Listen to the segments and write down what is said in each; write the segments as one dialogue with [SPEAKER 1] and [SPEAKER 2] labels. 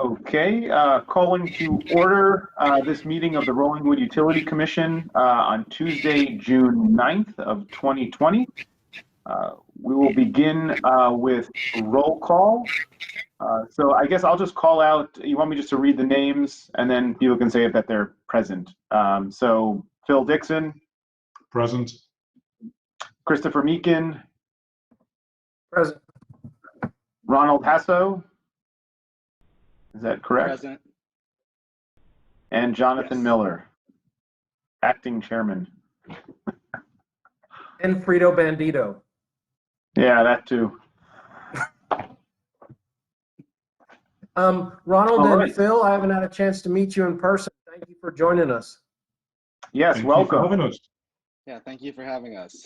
[SPEAKER 1] Okay, calling to order this meeting of the Rollingwood Utility Commission on Tuesday, June 9th of 2020. We will begin with roll call. So I guess I'll just call out, you want me just to read the names and then people can say that they're present. So Phil Dixon.
[SPEAKER 2] Present.
[SPEAKER 1] Christopher Meakin.
[SPEAKER 3] Present.
[SPEAKER 1] Ronald Hasso. Is that correct?
[SPEAKER 4] Present.
[SPEAKER 1] And Jonathan
[SPEAKER 4] Yes.
[SPEAKER 1] Miller, acting chairman.
[SPEAKER 3] And Frito Bandito.
[SPEAKER 1] Yeah, that too.
[SPEAKER 3] Ronald
[SPEAKER 1] All
[SPEAKER 3] and
[SPEAKER 1] right.
[SPEAKER 3] Phil, I haven't had a chance to meet you in person. Thank you for joining us.
[SPEAKER 1] Yes,
[SPEAKER 2] Thank you for
[SPEAKER 1] welcome.
[SPEAKER 2] having us.
[SPEAKER 4] Yeah, thank you for having us.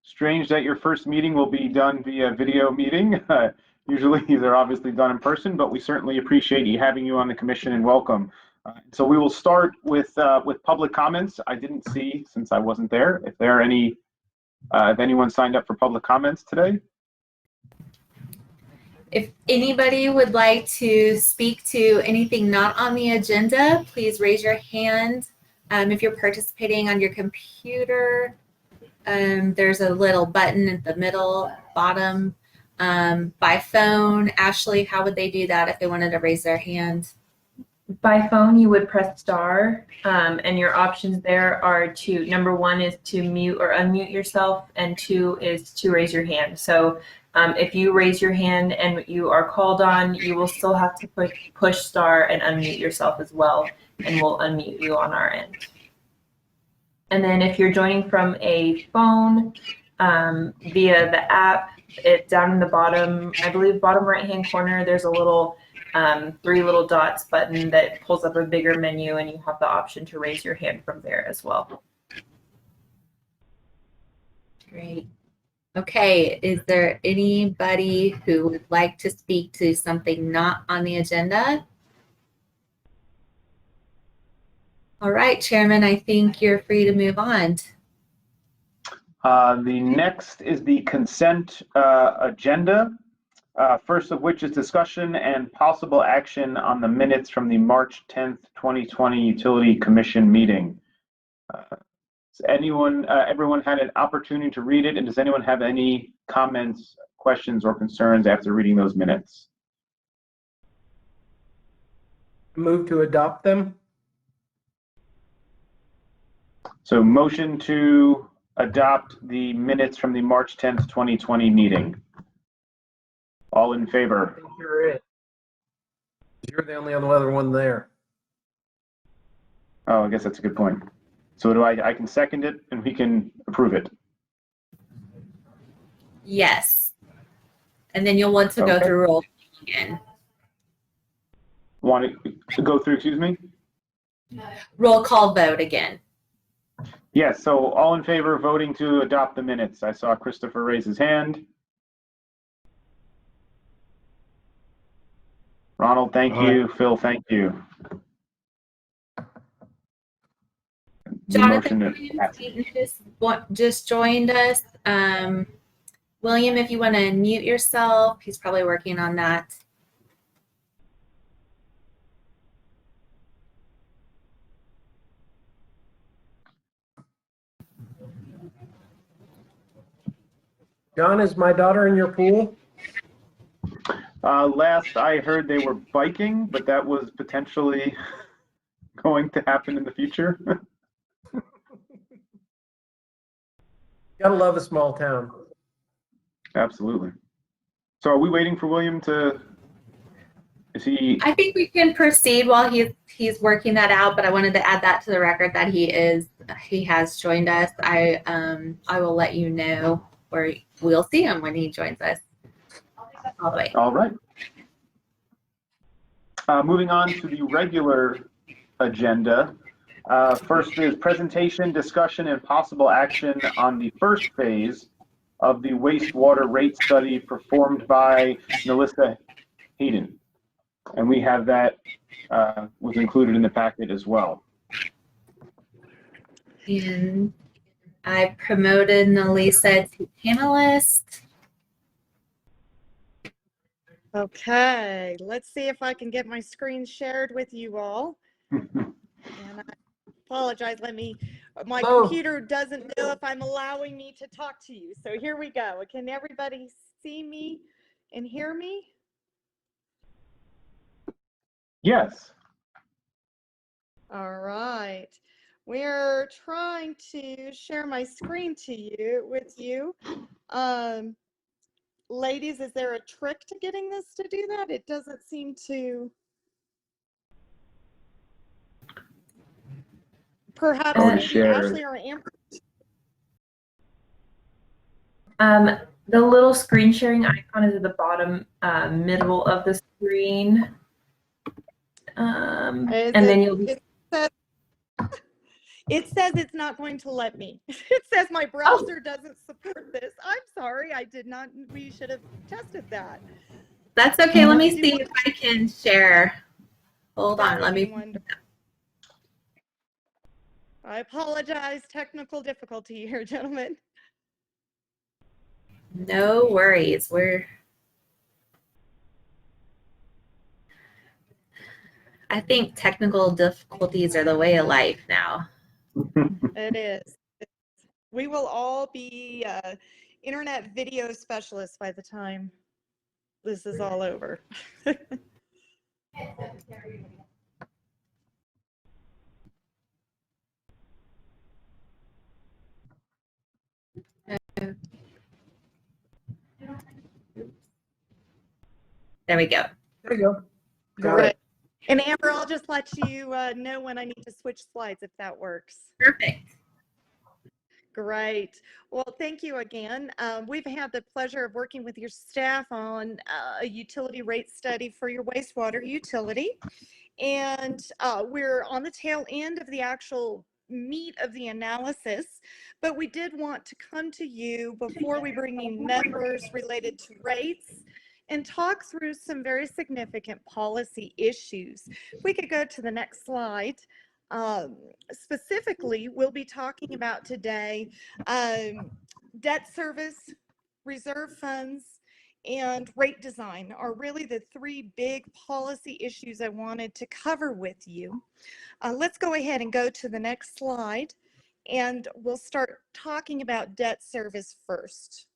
[SPEAKER 1] Strange that your first meeting will be done via video meeting. Usually they're obviously done in person, but we certainly appreciate having you on the commission and welcome. So we will start with public comments. I didn't see, since I wasn't there, if there are any, if anyone signed up for public comments today.
[SPEAKER 5] If anybody would like to speak to anything not on the agenda, please raise your hand. If you're participating on your computer, there's a little button at the middle bottom. By phone, Ashley, how would they do that if they wanted to raise their hand?
[SPEAKER 6] By phone, you would press star, and your options there are to, number 1 is to mute or unmute yourself, and 2 is to raise your hand. So if you raise your hand and you are called on, you will still have to push star and unmute yourself as well, and we'll unmute you on our end. And then if you're joining from a phone via the app, it's down in the bottom, I believe bottom right-hand corner, there's a little 3 little dots button that pulls up a bigger menu, and you have the option to raise your hand from there as well.
[SPEAKER 5] Great. Okay, is there anybody who would like to speak to something not on the agenda? All right, Chairman, I think you're free to move on.
[SPEAKER 1] The next is the consent agenda. First of which is discussion and possible action on the minutes from the March 10th, 2020 Utility Commission meeting. Everyone had an opportunity to read it, and does anyone have any comments, questions, or concerns after reading those minutes?
[SPEAKER 3] Move to adopt them.
[SPEAKER 1] So motion to adopt the minutes from the March 10th, 2020 meeting. All in
[SPEAKER 3] I
[SPEAKER 1] favor?
[SPEAKER 3] think you're it. You're the only other one there.
[SPEAKER 1] Oh, I guess that's a good point. So I can second it and we can approve it.
[SPEAKER 5] Yes. And then you'll want to go
[SPEAKER 1] Okay.
[SPEAKER 5] through roll call again.
[SPEAKER 1] Want to go through, excuse me?
[SPEAKER 5] Roll call vote again.
[SPEAKER 1] Yes, so all in favor of voting to adopt the minutes. I saw Christopher raise his hand. Ronald, thank you. Phil, thank you. The
[SPEAKER 5] Jonathan
[SPEAKER 1] motion passed.
[SPEAKER 5] just joined us. William, if you want to mute yourself, he's probably working on that.
[SPEAKER 3] John, is my daughter in your pool?
[SPEAKER 1] Last I heard they were biking, but that was potentially going to happen in the future.
[SPEAKER 3] Gotta love a small town.
[SPEAKER 1] Absolutely. So are we waiting for William to, is he?
[SPEAKER 5] I think we can proceed while he's working that out, but I wanted to add that to the record that he has joined us. I will let you know, or we'll see him when he joins us. All the way.
[SPEAKER 1] All right. Moving on to the regular agenda. First is presentation, discussion, and possible action on the first phase of the wastewater rate study performed by Melissa Hayden. And we have that was included in the packet as well.
[SPEAKER 5] And I promoted Melissa to panelist.
[SPEAKER 2] Okay, let's see if I can get my screen shared with you all. And I apologize, my
[SPEAKER 3] Hello.
[SPEAKER 2] computer doesn't know if I'm allowing me to talk to you. So here we go. Can everybody see me and hear me?
[SPEAKER 1] Yes.
[SPEAKER 2] All right. We're trying to share my screen with you. Ladies, is there a trick to getting this to do that? It doesn't seem to. Perhaps maybe
[SPEAKER 1] share.
[SPEAKER 2] Ashley or Amber.
[SPEAKER 6] The little screen sharing icon is at the bottom middle of the screen. And then you'll be.
[SPEAKER 2] It says it's not going to let me. It says my browser doesn't support this. I'm sorry, we should have tested that.
[SPEAKER 5] That's okay. Let me see if I can share. Hold on. Let me.
[SPEAKER 2] I apologize. Technical difficulty here, gentlemen.
[SPEAKER 5] No worries. I think technical difficulties are the way of life now.
[SPEAKER 2] It is. We will all be internet video specialists by the time this is all over.
[SPEAKER 5] There we go.
[SPEAKER 3] There you go. Got
[SPEAKER 2] Great.
[SPEAKER 3] it.
[SPEAKER 2] And Amber, I'll just let you know when I need to switch slides if that works.
[SPEAKER 5] Perfect.
[SPEAKER 2] Great. Well, thank you again. We've had the pleasure of working with your staff on a utility rate study for your wastewater utility. And we're on the tail end of the actual meat of the analysis, but we did want to come to you before we bring you numbers related to rates and talk through some very significant policy issues. If we could go to the next slide. Specifically, we'll be talking about today debt service, reserve funds, and rate design are really the three big policy issues I wanted to cover with you. Let's go ahead and go to the next slide, and we'll start talking about debt service first.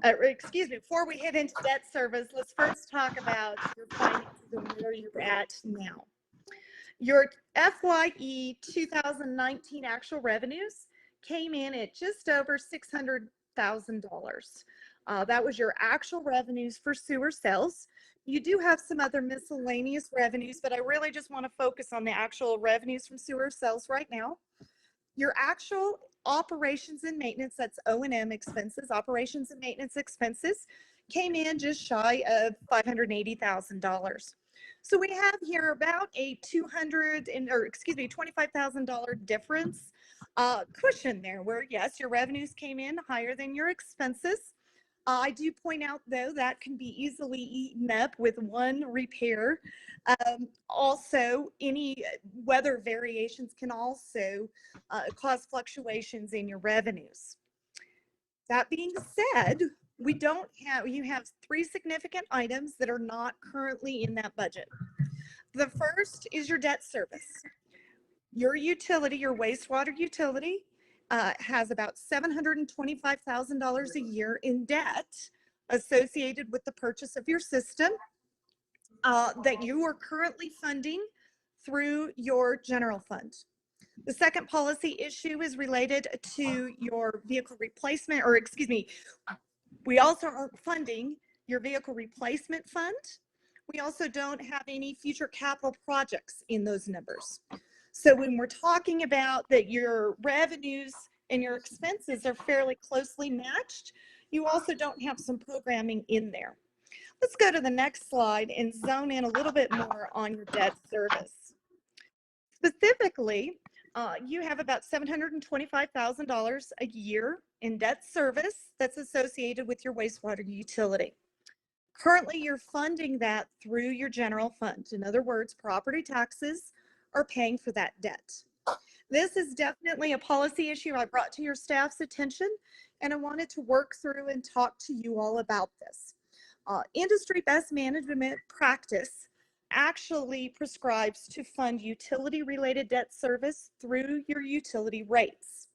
[SPEAKER 2] Excuse me, before we head into debt service, let's first talk about your finances and where you're at now. Your FYE 2019 actual revenues came in at just over $600,000. That was your actual revenues for sewer sales. You do have some other miscellaneous revenues, but I really just want to focus on the actual revenues from sewer sales right now. Your actual operations and maintenance, that's O&M expenses, operations and maintenance expenses, came in just shy of $580,000. So we have here about a $25,000 difference cushion there where, yes, your revenues came in higher than your expenses. I do point out, though, that can be easily eaten up with one repair. Also, any weather variations can also cause fluctuations in your revenues. That being said, you have three significant items that are not currently in that budget. The first is your debt service. Your utility, your wastewater utility, has about $725,000 a year in debt associated with the purchase of your system that you are currently funding through your general fund. The second policy issue is related to your vehicle replacement, or excuse me, we also aren't funding your vehicle replacement fund. We also don't have any future capital projects in those numbers. So when we're talking about that your revenues and your expenses are fairly closely matched, you also don't have some programming in there. Let's go to the next slide and zone in a little bit more on your debt service. Specifically, you have about $725,000 a year in debt service that's associated with your wastewater utility. Currently, you're funding that through your general fund. In other words, property taxes are paying for that debt. This is definitely a policy issue I brought to your staff's attention, and I wanted to work through and talk to you all about this. Industry best management practice actually prescribes to fund utility-related debt service through your utility rates.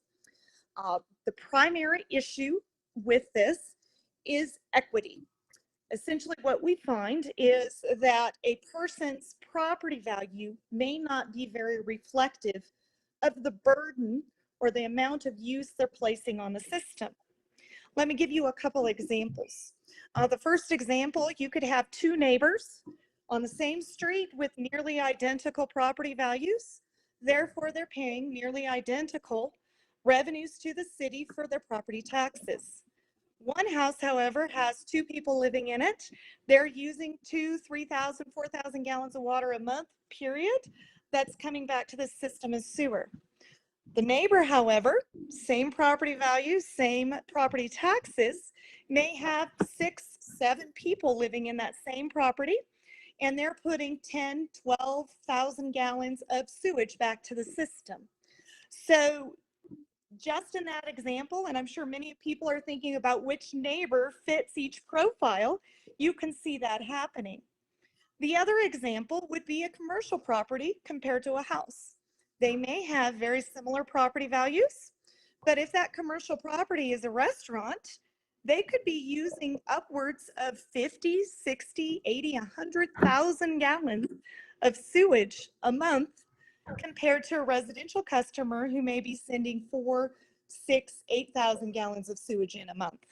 [SPEAKER 2] The primary issue with this is equity. Essentially, what we find is that a person's property value may not be very reflective of the burden or the amount of use they're placing on the system. Let me give you a couple examples. The first example, you could have two neighbors on the same street with nearly identical property values. Therefore, they're paying nearly identical revenues to the city for their property taxes. One house, however, has two people living in it. They're using 3,000, 4,000 gallons of water a month, period. That's coming back to the system as sewer. The neighbor, however, same property values, same property taxes, may have 6, 7 people living in that same property, and they're putting 10, 12,000 gallons of sewage back to the system. So just in that example, and I'm sure many people are thinking about which neighbor fits each profile, you can see that happening. The other example would be a commercial property compared to a house. They may have very similar property values, but if that commercial property is a restaurant, they could be using upwards of 50, 60, 80, 100,000 gallons of sewage a month compared to a residential customer who may be sending 4, 6, 8,000 gallons of sewage in a month.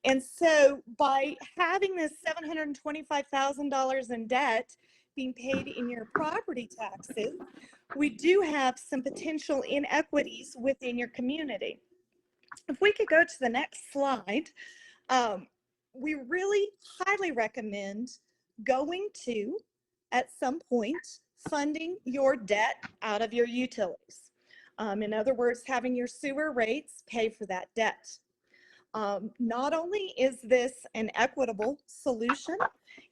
[SPEAKER 2] And so by having this $725,000 in debt being paid in your property taxes, we do have some potential inequities within your community. If we could go to the next slide, we really highly recommend going to, at some point, funding your debt out of your utilities. In other words, having your sewer rates pay for that debt. Not only is this an equitable solution,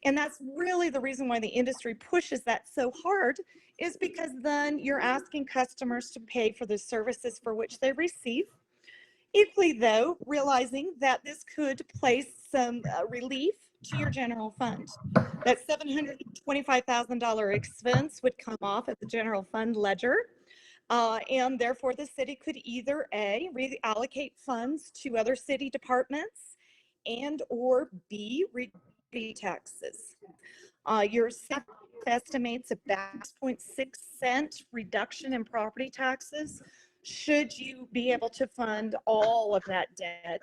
[SPEAKER 2] and that's really the reason why the industry pushes that so hard, is because then you're asking customers to pay for the services for which they receive. Equally, though, realizing that this could place some relief to your general fund. That $725,000 expense would come off at the general fund ledger. And therefore, the city could either A, reallocate funds to other city departments, and or B, reduce taxes. Your staff estimates about 6.6 cent reduction in property taxes should you be able to fund all of that debt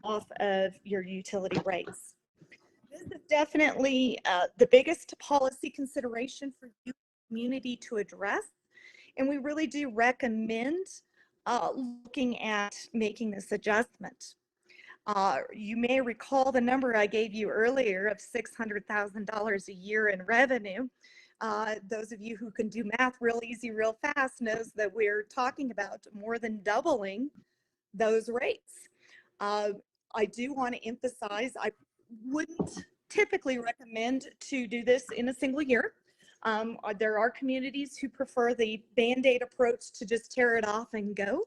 [SPEAKER 2] off of your utility rates. This is definitely the biggest policy consideration for you community to address. And we really do recommend looking at making this adjustment. You may recall the number I gave you earlier of $600,000 a year in revenue. Those of you who can do math real easy, real fast knows that we're talking about more than doubling those rates. I do want to emphasize, I wouldn't typically recommend to do this in a single year. There are communities who prefer the Band-Aid approach to just tear it off and go.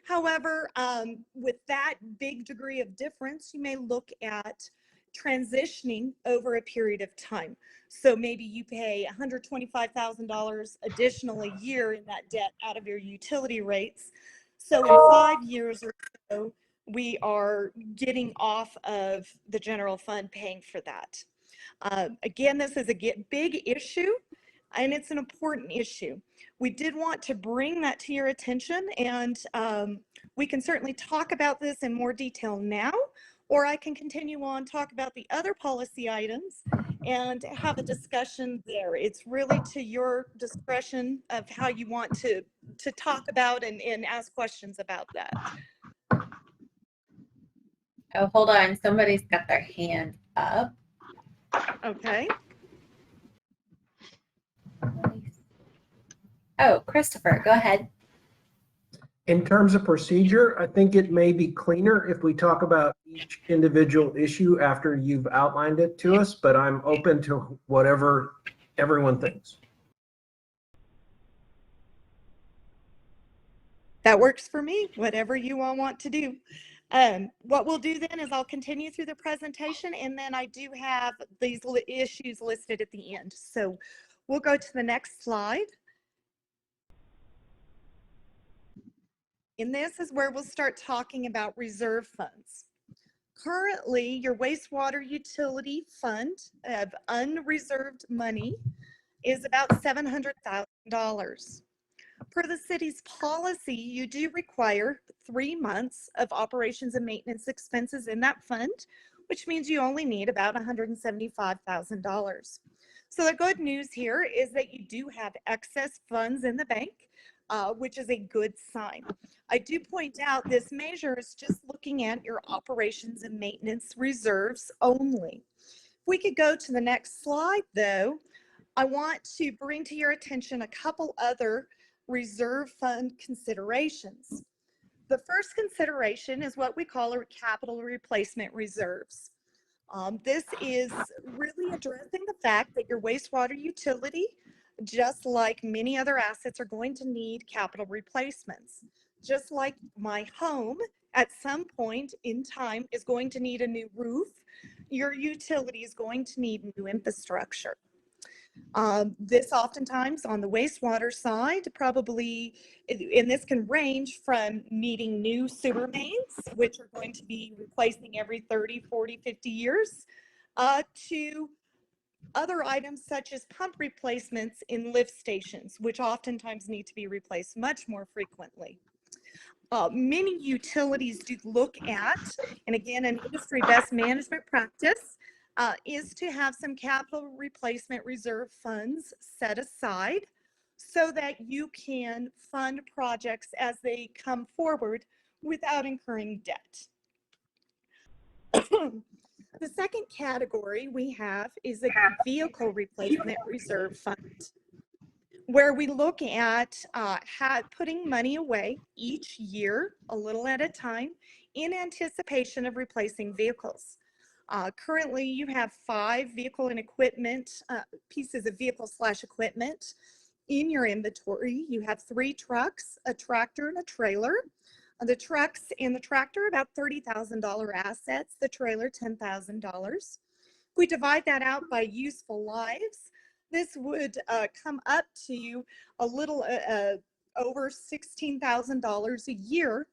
[SPEAKER 2] However, with that big degree of difference, you may look at transitioning over a period of time. So maybe you pay $125,000 additional a year in that debt out of your utility rates. So in 5 years or so, we are getting off of the general fund paying for that. Again, this is a big issue, and it's an important issue. We did want to bring that to your attention, and we can certainly talk about this in more detail now, or I can continue on, talk about the other policy items and have a discussion there. It's really to your discretion of how you want to talk about and ask questions about that.
[SPEAKER 5] Oh, hold on. Somebody's got their hand up.
[SPEAKER 2] Okay.
[SPEAKER 5] Oh, Christopher, go ahead.
[SPEAKER 3] In terms of procedure, I think it may be cleaner if we talk about each individual issue after you've outlined it to us, but I'm open to whatever everyone thinks.
[SPEAKER 2] That works for me, whatever you all want to do. What we'll do then is I'll continue through the presentation, and then I do have these issues listed at the end. So we'll go to the next slide. And this is where we'll start talking about reserve funds. Currently, your wastewater utility fund of unreserved money is about $700,000. Per the city's policy, you do require 3 months of operations and maintenance expenses in that fund, which means you only need about $175,000. So the good news here is that you do have excess funds in the bank, which is a good sign. I do point out this measure is just looking at your operations and maintenance reserves only. If we could go to the next slide, though, I want to bring to your attention a couple other reserve fund considerations. The first consideration is what we call our capital replacement reserves. This is really addressing the fact that your wastewater utility, just like many other assets, are going to need capital replacements. Just like my home at some point in time is going to need a new roof, your utility is going to need new infrastructure. This oftentimes on the wastewater side, probably, and this can range from needing new sewer mains, which are going to be replacing every 30, 40, 50 years, to other items such as pump replacements in lift stations, which oftentimes need to be replaced much more frequently. Many utilities do look at, and again, an industry best management practice is to have some capital replacement reserve funds set aside so that you can fund projects as they come forward without incurring debt. The second category we have is a vehicle replacement reserve fund, where we look at putting money away each year, a little at a time, in anticipation of replacing vehicles. Currently, you have 5 vehicle and equipment, pieces of vehicle/equipment in your inventory. You have 3 trucks, a tractor, and a trailer. The trucks and the tractor, about $30,000 assets, the trailer, $10,000. If we divide that out by useful lives, this would come up to a little over $16,000 a year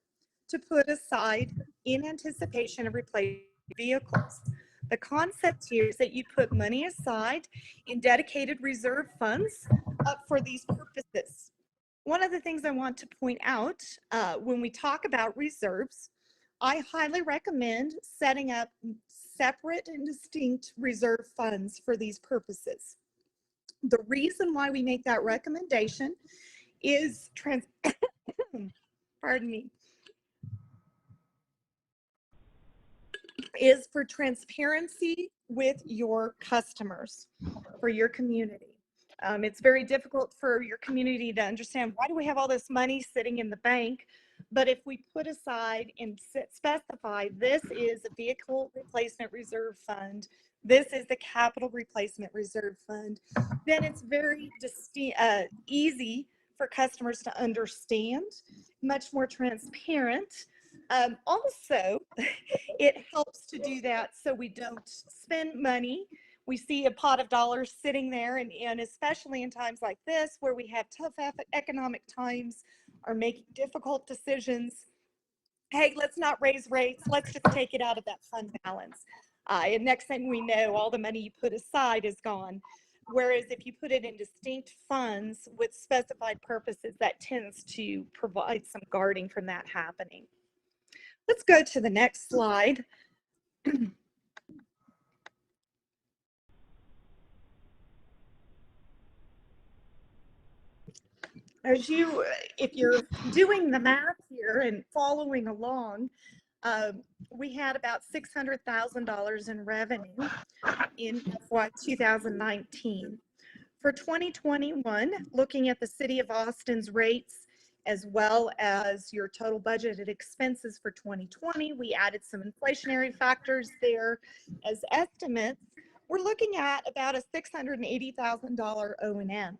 [SPEAKER 2] to put aside in anticipation of replacing vehicles. The concept here is that you put money aside in dedicated reserve funds for these purposes. One of the things I want to point out when we talk about reserves, I highly recommend setting up separate and distinct reserve funds for these purposes. The reason why we make that recommendation is pardon me, is for transparency with your customers, for your community. It's very difficult for your community to understand, why do we have all this money sitting in the bank? But if we put aside and specify this is a vehicle replacement reserve fund, this is the capital replacement reserve fund, then it's very easy for customers to understand, much more transparent. Also, it helps to do that so we don't spend money. We see a pot of dollars sitting there, and especially in times like this where we have tough economic times, are making difficult decisions. Hey, let's not raise rates. Let's just take it out of that fund balance. And next thing we know, all the money you put aside is gone. Whereas if you put it in distinct funds with specified purposes, that tends to provide some guarding from that happening. Let's go to the next slide. If you're doing the math here and following along, we had about $600,000 in revenue in FY 2019. For 2021, looking at the City of Austin's rates, as well as your total budgeted expenses for 2020, we added some inflationary factors there as estimates. We're looking at about a $680,000 O&M.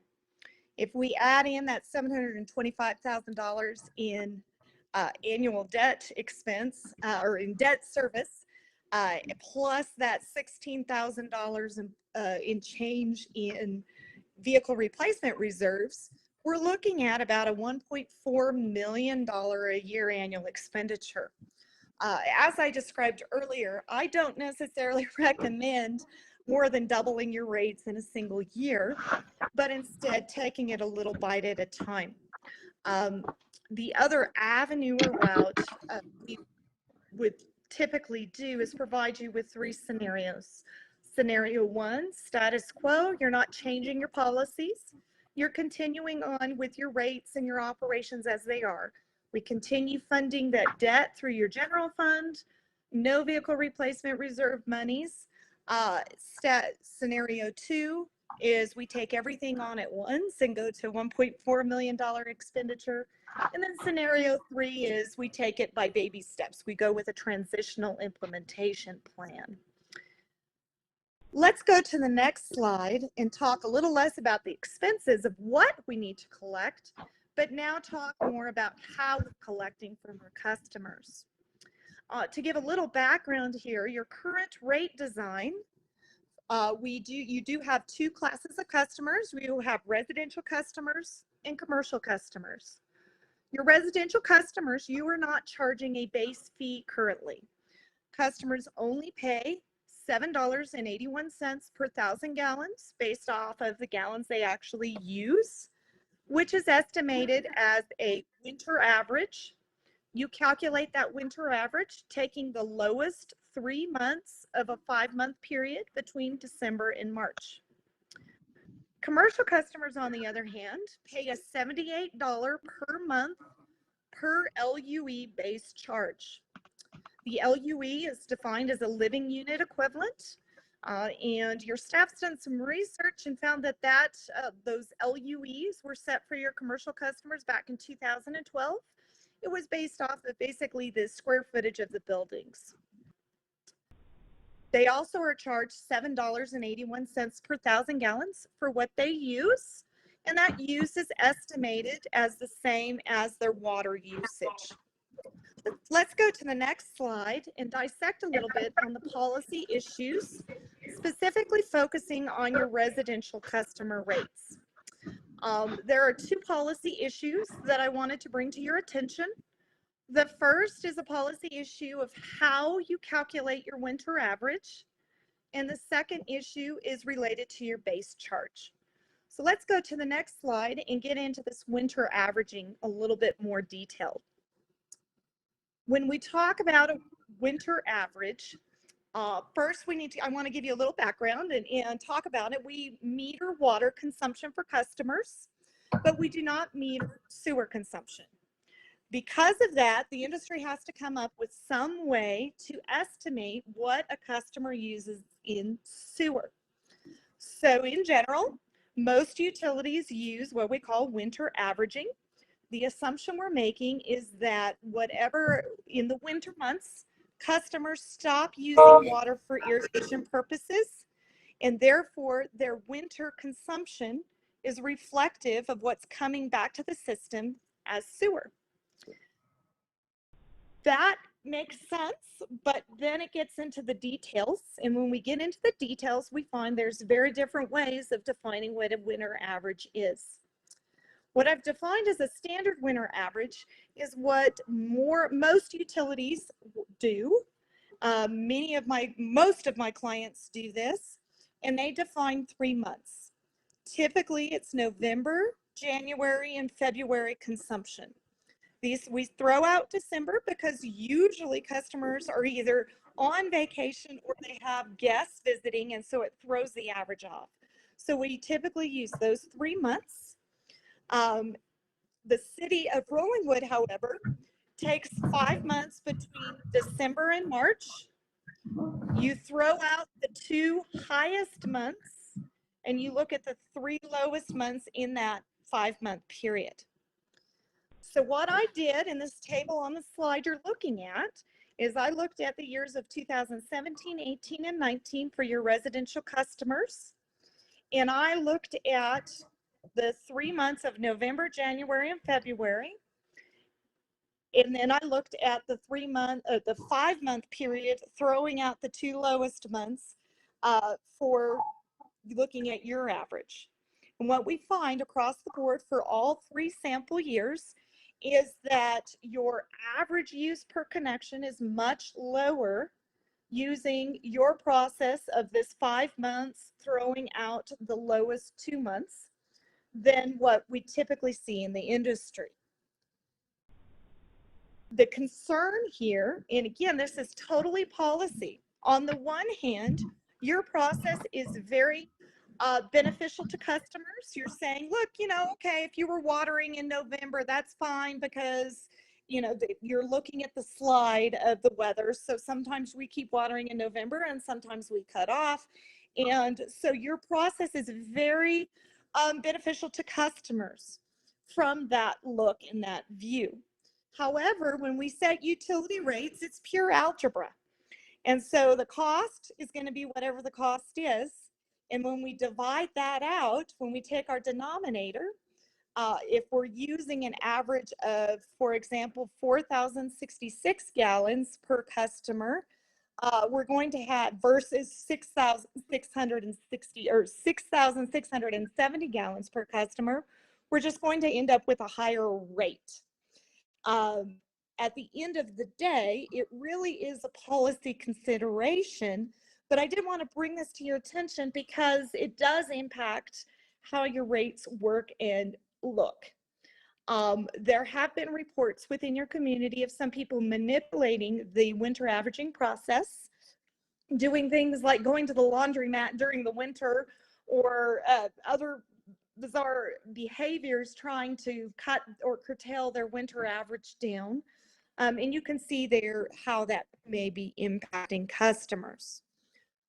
[SPEAKER 2] If we add in that $725,000 in annual debt expense or in debt service, plus that $16,000 in change in vehicle replacement reserves, we're looking at about a $1.4 million a year annual expenditure. As I described earlier, I don't necessarily recommend more than doubling your rates in a single year, but instead taking it a little bite at a time. The other avenue or route we would typically do is provide you with 3 scenarios. Scenario 1, status quo, you're not changing your policies. You're continuing on with your rates and your operations as they are. We continue funding that debt through your general fund, no vehicle replacement reserve monies. Scenario 2 is we take everything on at once and go to $1.4 million expenditure. And then scenario 3 is we take it by baby steps. We go with a transitional implementation plan. Let's go to the next slide and talk a little less about the expenses of what we need to collect, but now talk more about how we're collecting from our customers. To give a little background here, your current rate design, you do have 2 classes of customers. We will have residential customers and commercial customers. Your residential customers, you are not charging a base fee currently. Customers only pay $7.81 per 1,000 gallons based off of the gallons they actually use, which is estimated as a winter average. You calculate that winter average taking the lowest 3 months of a 5-month period between December and March. Commercial customers, on the other hand, pay a $78 per month per LUE base charge. The LUE is defined as a living unit equivalent, and your staff's done some research and found that those LUEs were set for your commercial customers back in 2012. It was based off of basically the square footage of the buildings. They also are charged $7.81 per 1,000 gallons for what they use, and that use is estimated as the same as their water usage. Let's go to the next slide and dissect a little bit on the policy issues, specifically focusing on your residential customer rates. There are 2 policy issues that I wanted to bring to your attention. The first is a policy issue of how you calculate your winter average, and the second issue is related to your base charge. So let's go to the next slide and get into this winter averaging a little bit more detailed. When we talk about a winter average, first I want to give you a little background and talk about it. We meter water consumption for customers, but we do not meter sewer consumption. Because of that, the industry has to come up with some way to estimate what a customer uses in sewer. So in general, most utilities use what we call winter averaging. The assumption we're making is that whatever in the winter months, customers stop using water for irrigation purposes, and therefore their winter consumption is reflective of what's coming back to the system as sewer. That makes sense, but then it gets into the details, and when we get into the details, we find there's very different ways of defining what a winter average is. What I've defined as a standard winter average is what most utilities do. Most of my clients do this, and they define 3 months. Typically, it's November, January, and February consumption. We throw out December because usually customers are either on vacation or they have guests visiting, and so it throws the average off. So we typically use those 3 months. The city of Rollingwood, however, takes 5 months between December and March. You throw out the 2 highest months and you look at the 3 lowest months in that 5-month period. So what I did in this table on the slide you're looking at is I looked at the years of 2017, 18, and 19 for your residential customers. And I looked at the 3 months of November, January, and February. And then I looked at the 5-month period, throwing out the 2 lowest months for looking at your average. And what we find across the board for all 3 sample years is that your average use per connection is much lower using your process of this 5 months, throwing out the lowest 2 months than what we typically see in the industry. The concern here, and again, this is totally policy. On the one hand, your process is very beneficial to customers. You're saying, look, okay, if you were watering in November, that's fine because, you're looking at the slide of the weather. So sometimes we keep watering in November and sometimes we cut off. And so your process is very beneficial to customers from that look and that view. However, when we set utility rates, it's pure algebra. And so the cost is going to be whatever the cost is. And when we divide that out, when we take our denominator, if we're using an average of, for example, 4,066 gallons per customer, we're going to have versus 6,660 or 6,670 gallons per customer, we're just going to end up with a higher rate. At the end of the day, it really is a policy consideration, but I did want to bring this to your attention because it does impact how your rates work and look. There have been reports within your community of some people manipulating the winter averaging process, doing things like going to the laundromat during the winter or other bizarre behaviors trying to cut or curtail their winter average down. And you can see there how that may be impacting customers.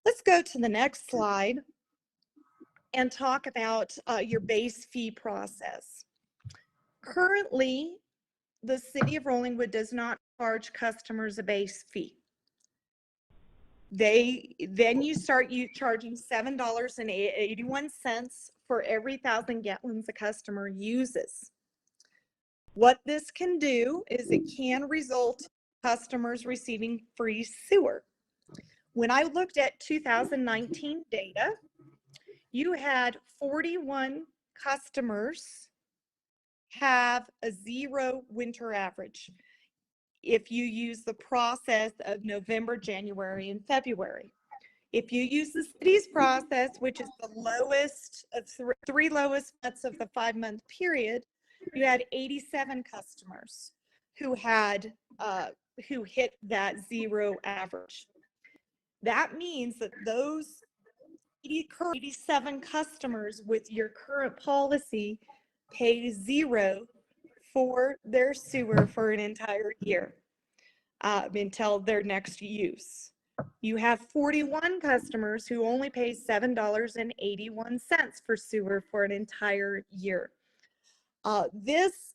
[SPEAKER 2] Let's go to the next slide and talk about your base fee process. Currently, the City of Rollingwood does not charge customers a base fee. Then you start charging $7.81 for every 1,000 gallons a customer uses. What this can do is it can result in customers receiving free sewer. When I looked at 2019 data, you had 41 customers have a 0 winter average if you use the process of November, January, and February. If you use the city's process, which is the lowest of 3 lowest months of the 5-month period, you had 87 customers who had who hit that 0 average. That means that those 87 customers with your current policy pay 0 for their sewer for an entire year until their next use. You have 41 customers who only pay $7.81 for sewer for an entire year. This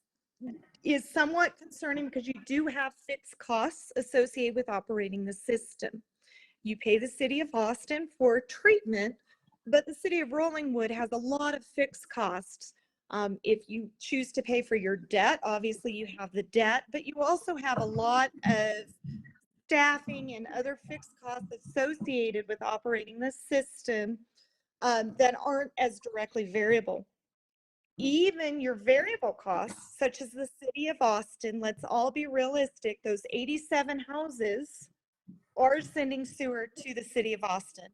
[SPEAKER 2] is somewhat concerning because you do have fixed costs associated with operating the system. You pay the City of Austin for treatment, but the City of Rollingwood has a lot of fixed costs. If you choose to pay for your debt, obviously you have the debt, but you also have a lot of staffing and other fixed costs associated with operating the system that aren't as directly variable. Even your variable costs, such as the City of Austin, let's all be realistic, those 87 houses are sending sewer to the City of Austin.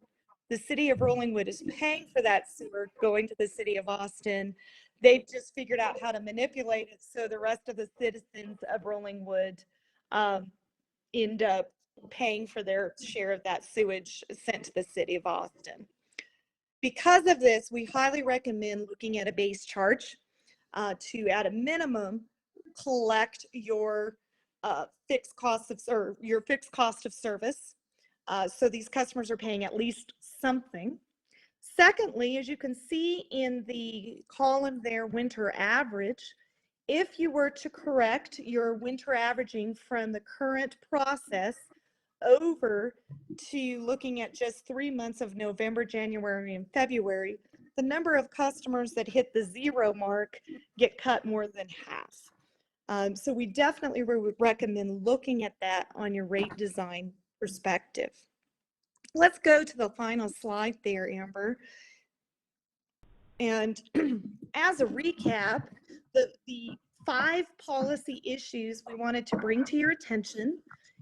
[SPEAKER 2] The City of Rollingwood is paying for that sewer going to the City of Austin. They've just figured out how to manipulate it so the rest of the citizens of Rollingwood end up paying for their share of that sewage sent to the City of Austin. Because of this, we highly recommend looking at a base charge to, at a minimum, collect your fixed cost of service. So these customers are paying at least something. Secondly, as you can see in the column there, winter average, if you were to correct your winter averaging from the current process over to looking at just 3 months of November, January, and February, the number of customers that hit the 0 mark get cut more than half. So we definitely would recommend looking at that on your rate design perspective. Let's go to the final slide there, Amber. And as a recap, the 5 policy issues we wanted to bring to your attention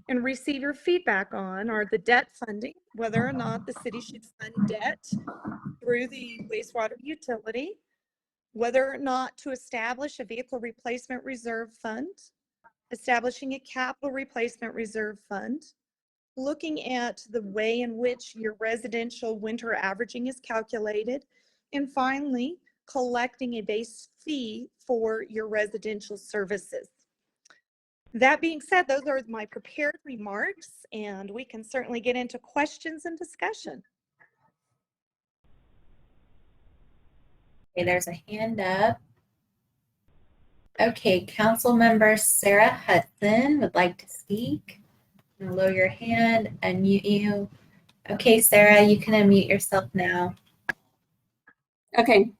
[SPEAKER 2] and receive your feedback on are the debt funding, whether or not the city should fund debt through the wastewater utility, whether or not to establish a vehicle replacement reserve fund, establishing a capital replacement reserve fund, looking at the way in which your residential winter averaging is calculated, and finally, collecting a base fee for your residential services. That being said, those are my prepared remarks, and we can certainly get into questions and discussion.
[SPEAKER 5] Okay, there's a hand up. Okay, Council Member Sarah Hudson would like to speak. Lower your hand, unmute you. Okay, Sarah, you can unmute yourself now.
[SPEAKER 7] Okay.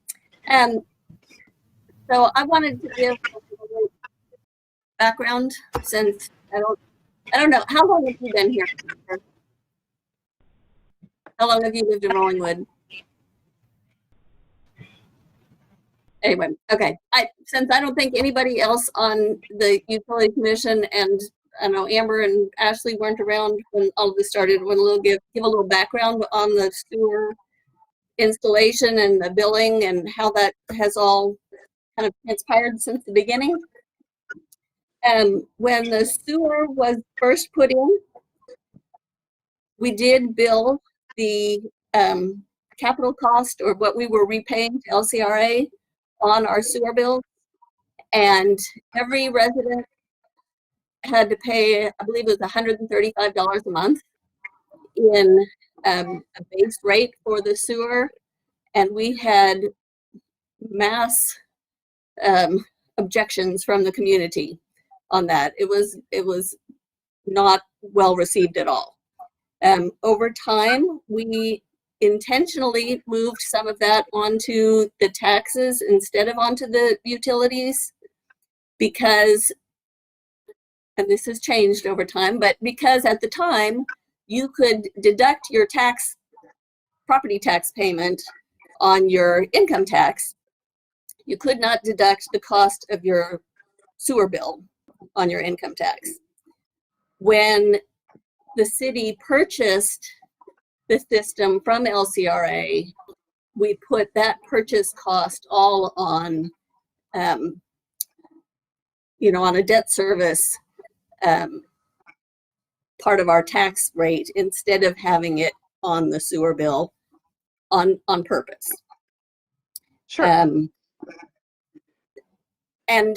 [SPEAKER 7] So I wanted to give a little background since I don't know. How long have you been here? How long have you lived in Rollingwood? Anyway, okay. Since I don't think anybody else on the Utility Commission, and I know Amber and Ashley weren't around when all of this started, we'll give a little background on the sewer installation and the billing and how that has all kind of transpired since the beginning. When the sewer was first put in, we did bill the capital cost, or what we were repaying to LCRA on our sewer bill, and every resident had to pay, I believe it was $135 a month in a base rate for the sewer, and we had mass objections from the community on that. It was not well received at all. Over time, we intentionally moved some of that onto the taxes instead of onto the utilities because, and this has changed over time, but because at the time you could deduct your property tax payment on your income tax, you could not deduct the cost of your sewer bill on your income tax. When the city purchased the system from LCRA, we put that purchase cost all on, on a debt service part of our tax rate instead of having it on the sewer bill on purpose.
[SPEAKER 2] Sure.
[SPEAKER 7] And,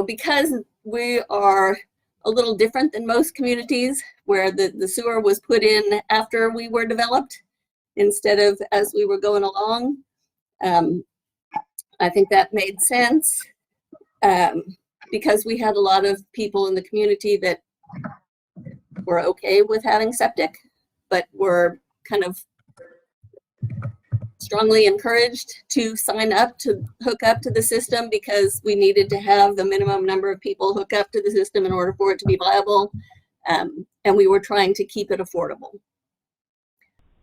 [SPEAKER 7] because we are a little different than most communities where the sewer was put in after we were developed instead of as we were going along, I think that made sense because we had a lot of people in the community that were okay with having septic, but were kind of strongly encouraged to sign up to hook up to the system because we needed to have the minimum number of people hook up to the system in order for it to be viable. And we were trying to keep it affordable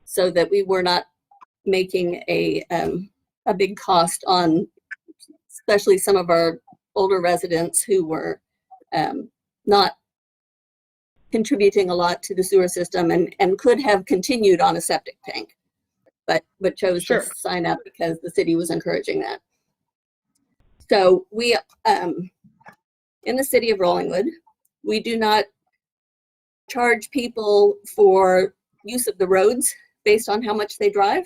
[SPEAKER 7] so that we were not making a big cost on especially some of our older residents who were not contributing a lot to the sewer system and could have continued on a septic tank, but chose
[SPEAKER 2] Sure.
[SPEAKER 7] to sign up because the city was encouraging that. So we, in the city of Rollingwood, we do not charge people for use of the roads based on how much they drive.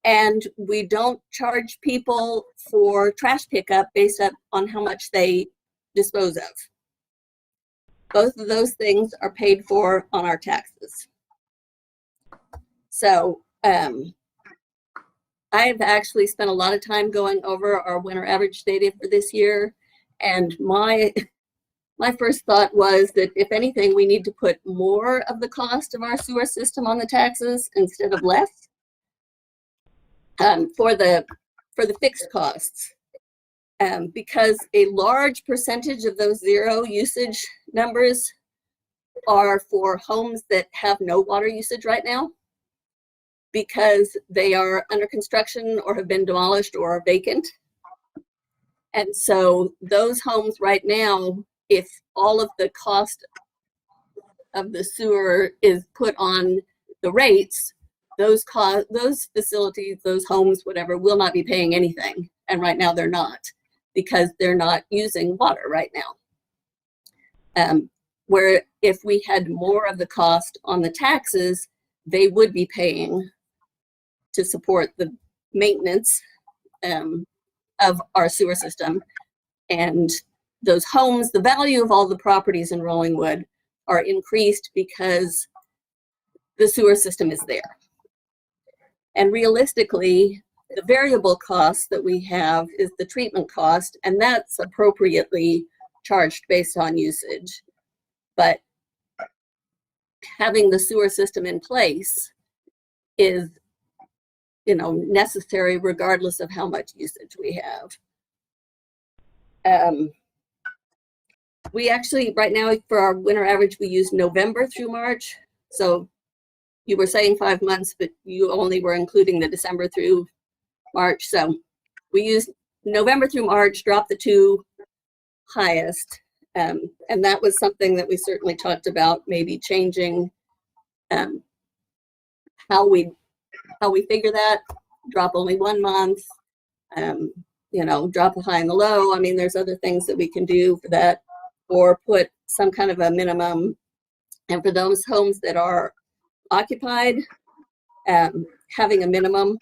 [SPEAKER 7] And we don't charge people for trash pickup based on how much they dispose of. Both of those things are paid for on our taxes. So I've actually spent a lot of time going over our winter average data for this year. And my first thought was that if anything, we need to put more of the cost of our sewer system on the taxes instead of less. For the fixed costs, because a large percentage of those zero usage numbers are for homes that have no water usage right now, because they are under construction or have been demolished or are vacant. And so those homes right now, if all of the cost of the sewer is put on the rates, those facilities, those homes, whatever, will not be paying anything. And right now they're not, because they're not using water right now. Where if we had more of the cost on the taxes, they would be paying to support the maintenance of our sewer system. And those homes, the value of all the properties in Rollingwood are increased because the sewer system is there. And realistically, the variable cost that we have is the treatment cost, and that's appropriately charged based on usage. But having the sewer system in place is, necessary regardless of how much usage we have. We actually, right now, for our winter average, we use November through March. So you were saying 5 months, but you only were including the December through March. So we used November through March, dropped the two highest. And that was something that we certainly talked about, maybe changing how we figure that, drop only 1 month, drop the high and the low. I mean, there's other things that we can do for that, or put some kind of a minimum. And for those homes that are occupied, having a minimum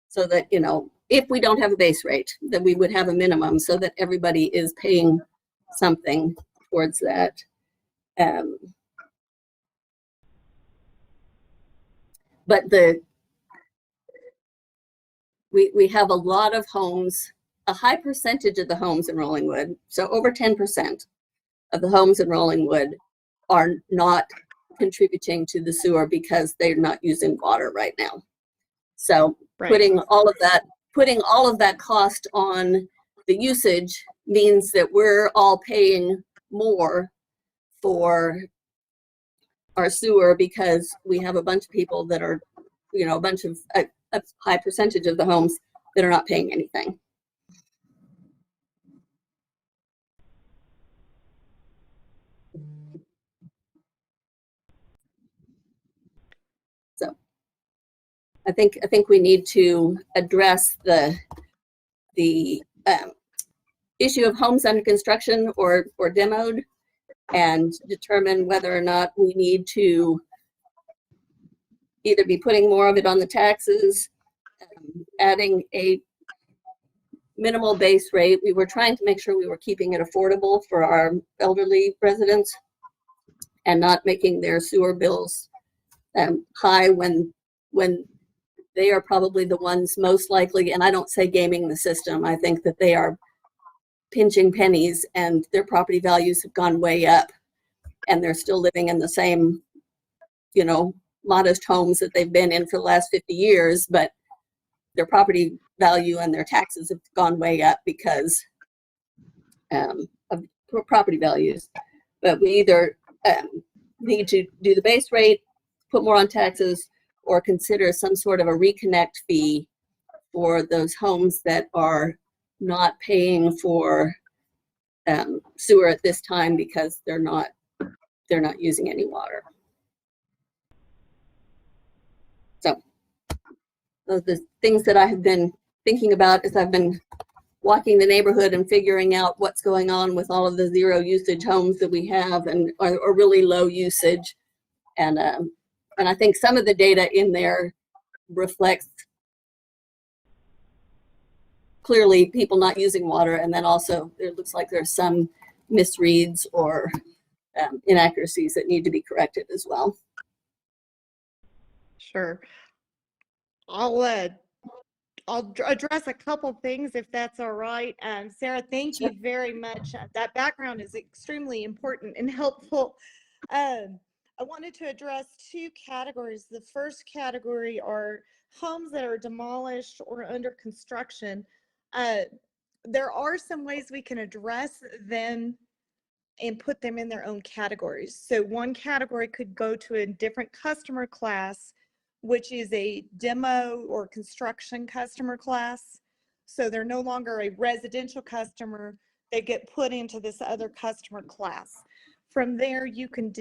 [SPEAKER 7] so that, if we don't have a base rate, then we would have a minimum so that everybody is paying something towards that. But we have a lot of homes, a high percentage of the homes in Rollingwood, so over 10% of the homes in Rollingwood are not contributing to the sewer because they're not using water right now. So
[SPEAKER 2] Right.
[SPEAKER 7] putting all of that cost on the usage means that we're all paying more for our sewer because we have a bunch of people that are, a high percentage of the homes that are not paying anything. So I think we need to address the issue of homes under construction or demoed, and determine whether or not we need to either be putting more of it on the taxes, adding a minimal base rate. We were trying to make sure we were keeping it affordable for our elderly residents and not making their sewer bills high when they are probably the ones most likely, and I don't say gaming the system, I think that they are pinching pennies and their property values have gone way up and they're still living in the same, modest homes that they've been in for the last 50 years, but their property value and their taxes have gone way up because of property values. But we either need to do the base rate, put more on taxes, or consider some sort of a reconnect fee for those homes that are not paying for sewer at this time because they're not using any water. So those are the things that I have been thinking about as I've been walking the neighborhood and figuring out what's going on with all of the zero usage homes that we have and are really low usage. And I think some of the data in there reflects clearly people not using water, and then also it looks like there's some misreads or inaccuracies that need to be corrected as well.
[SPEAKER 2] Sure. I'll address a couple things if that's all right. Sarah, thank you very much. That background is extremely important and helpful. I wanted to address two categories. The first category are homes that are demolished or under construction. there are some ways we can address them and put them in their own categories. So one category could go to a different customer class, which is a demo or construction customer class. So they're no longer a residential customer, they get put into this other customer class. From there, you can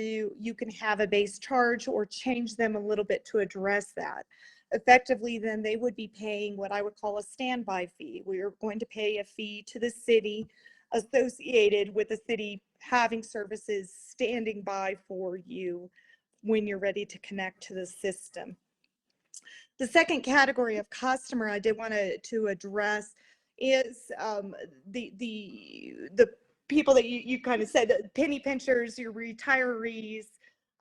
[SPEAKER 2] have a base charge or change them a little bit to address that. Effectively, then they would be paying what I would call a standby fee. We are going to pay a fee to the city associated with the city having services standing by for you when you're ready to connect to the system. The second category of customer I did want to address is the people that you kind of said, penny pinchers, your retirees,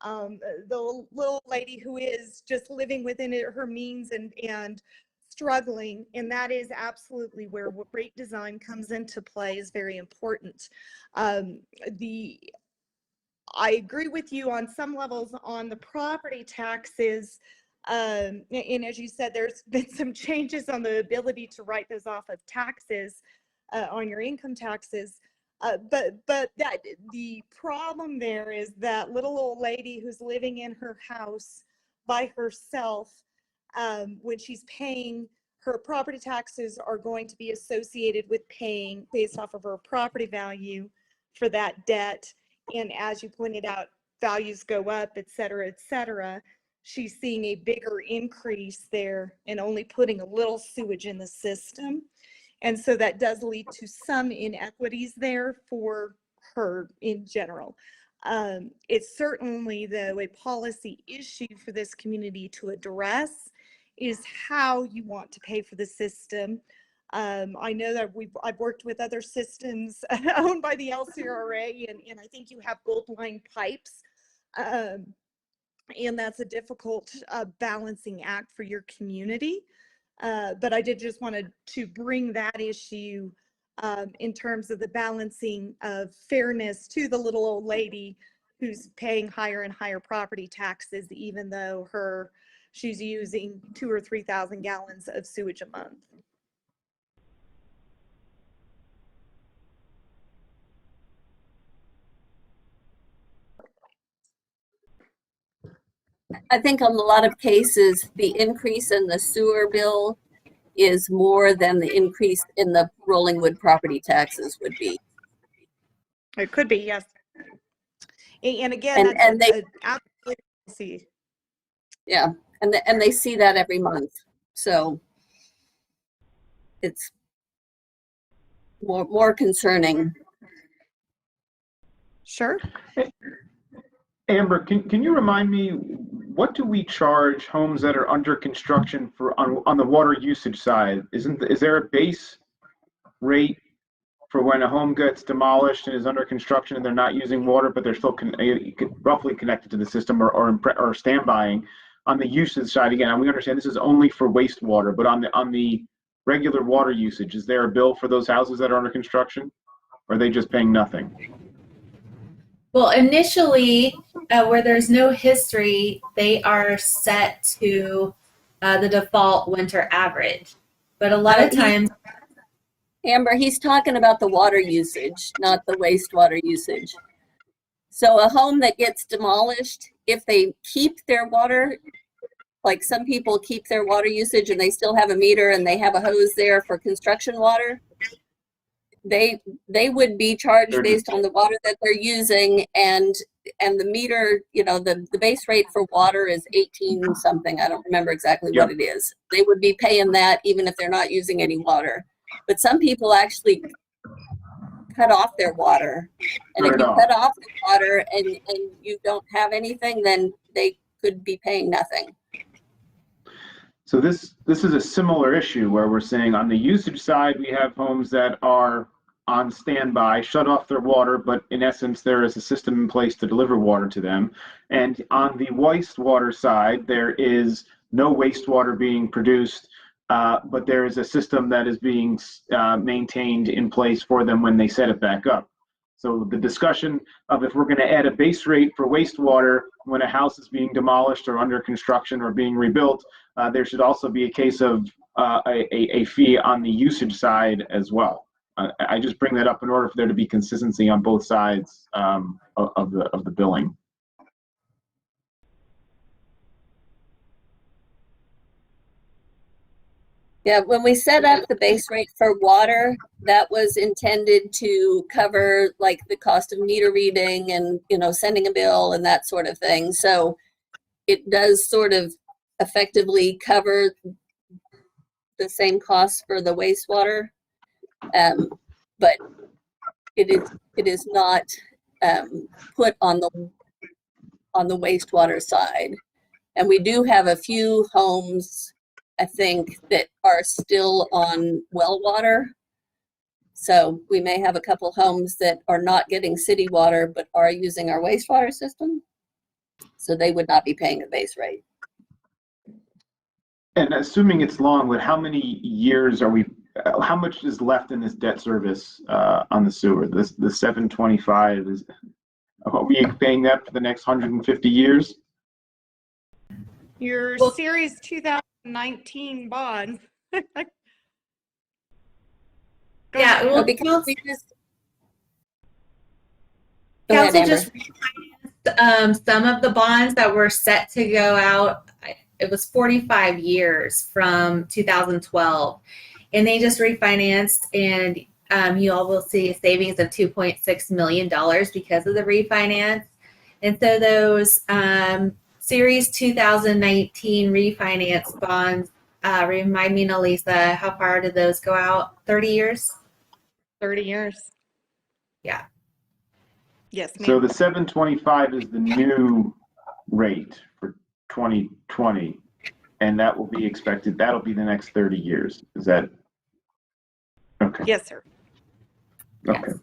[SPEAKER 2] the little lady who is just living within her means and struggling, and that is absolutely where rate design comes into play, is very important. I agree with you on some levels on the property taxes, and as you said, there's been some changes on the ability to write those off of taxes on your income taxes. But that the problem there is that little old lady who's living in her house by herself, when she's paying, her property taxes are going to be associated with paying based off of her property value for that debt. And as you pointed out, values go up, et cetera, she's seeing a bigger increase there and only putting a little sewage in the system. And so that does lead to some inequities there for her in general. It's certainly, though, a policy issue for this community to address, is how you want to pay for the system. I know that I've worked with other systems owned by the LCRA, and I think you have gold line pipes. And that's a difficult balancing act for your community. But I did just wanted to bring that issue in terms of the balancing of fairness to the little old lady who's paying higher and higher property taxes, even though she's using 2,000 or 3,000 gallons of sewage a month.
[SPEAKER 7] I think on a lot of cases, the increase in the sewer bill is more than the increase in the rolling wood property taxes would be.
[SPEAKER 2] It could be, yes. And again,
[SPEAKER 7] and they
[SPEAKER 2] absolutely see.
[SPEAKER 7] Yeah, and they see that every month, so it's more concerning.
[SPEAKER 2] Sure.
[SPEAKER 1] Amber, can you remind me, what do we charge homes that are under construction for on the water usage side? Is there a base rate for when a home gets demolished and is under construction and they're not using water, but they're still roughly connected to the system or standbying? On the usage side, again, and we understand this is only for wastewater, but on the regular water usage, is there a bill for those houses that are under construction, or are they just paying nothing?
[SPEAKER 5] Well, initially, where there's no history, they are set to the default winter average. But a lot of times,
[SPEAKER 7] Amber, he's talking about the water usage, not the wastewater usage. So a home that gets demolished, if they keep their water, like some people keep their water usage and they still have a meter and they have a hose there for construction water, they would be charged based on the water that they're using, and the meter, the base rate for water is 18 something. I don't remember exactly what it is. They would be paying that even if they're not using any water. But some people actually cut off their water, and if you cut off the water and you don't have anything, then they could be paying nothing.
[SPEAKER 1] So this is a similar issue where we're saying on the usage side, we have homes that are on standby, shut off their water, but in essence, there is a system in place to deliver water to them. And on the wastewater side, there is no wastewater being produced, but there is a system that is being maintained in place for them when they set it back up. So the discussion of if we're going to add a base rate for wastewater when a house is being demolished or under construction or being rebuilt, there should also be a case of a fee on the usage side as well. I just bring that up in order for there to be consistency on both sides of the billing.
[SPEAKER 7] Yeah, when we set up the base rate for water, that was intended to cover like the cost of meter reading and, you know, sending a bill and that sort of thing. So it does sort of effectively cover the same costs for the wastewater, but it is not put on the wastewater side. And we do have a few homes, I think, that are still on well water. So we may have a couple homes that are not getting city water, but are using our wastewater system. So they would not be paying the base rate.
[SPEAKER 1] And assuming it's Longwood, how many years are we, how much is left in this debt service on the sewer? The 725 is, are we paying that for the next 150 years?
[SPEAKER 2] Your Series 2019 bond.
[SPEAKER 5] Yeah,
[SPEAKER 7] No,
[SPEAKER 5] well,
[SPEAKER 7] because we just
[SPEAKER 5] council just refinanced some of the bonds that were set to go out. It was 45 years from 2012, and they just refinanced, and you all will see a savings of $2.6 million because of the refinance. And so those Series 2019 refinance bonds, remind me, Elisa, how far did those go out? 30 years?
[SPEAKER 2] 30 years.
[SPEAKER 5] Yeah.
[SPEAKER 2] Yes, ma'am.
[SPEAKER 1] So the 725 is the new rate for 2020, and that will be expected, that'll be the next 30 years. Is that okay?
[SPEAKER 2] Yes, sir.
[SPEAKER 1] Okay.
[SPEAKER 5] Yes.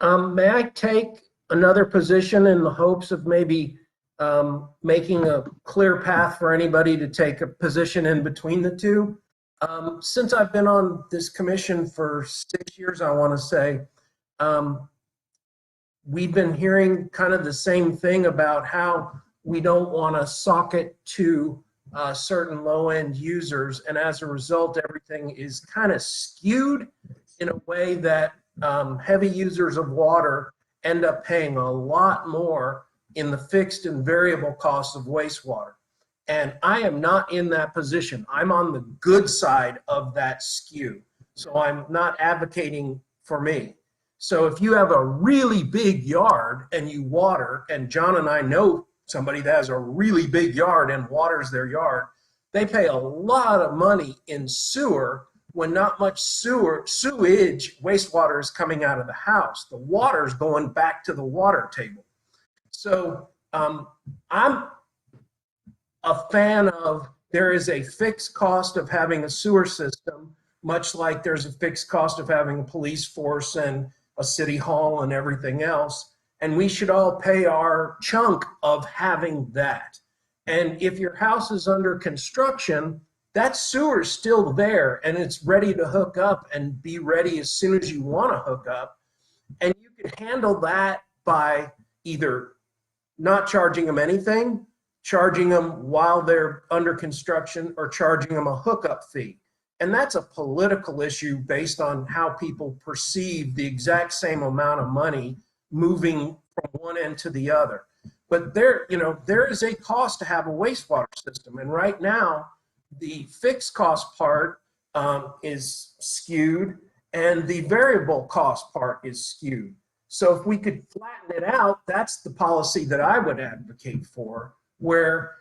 [SPEAKER 3] May I take another position in the hopes of maybe making a clear path for anybody to take a position in between the two? Since I've been on this commission for 6 years, I want to say, we've been hearing kind of the same thing about how we don't want to socket to certain low-end users, and as a result, everything is kind of skewed in a way that heavy users of water end up paying a lot more in the fixed and variable costs of wastewater. And I am not in that position. I'm on the good side of that skew. So I'm not advocating for me. So if you have a really big yard and you water, and John and I know somebody that has a really big yard and waters their yard, they pay a lot of money in sewer when not much sewage, wastewater is coming out of the house. The water's going back to the water table. So I'm a fan of, there is a fixed cost of having a sewer system, much like there's a fixed cost of having a police force and a city hall and everything else. And we should all pay our chunk of having that. And if your house is under construction, that sewer is still there and it's ready to hook up and be ready as soon as you want to hook up. And you can handle that by either not charging them anything, charging them while they're under construction, or charging them a hookup fee. And that's a political issue based on how people perceive the exact same amount of money moving from one end to the other. But there is a cost to have a wastewater system. And right now, the fixed cost part is skewed and the variable cost part is skewed. So if we could flatten it out, that's the policy that I would advocate for, where,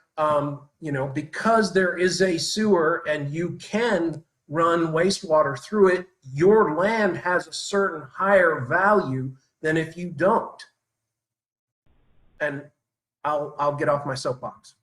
[SPEAKER 3] because there is a sewer and you can run wastewater through it, your land has a certain higher value than if you don't. And I'll get off my soapbox.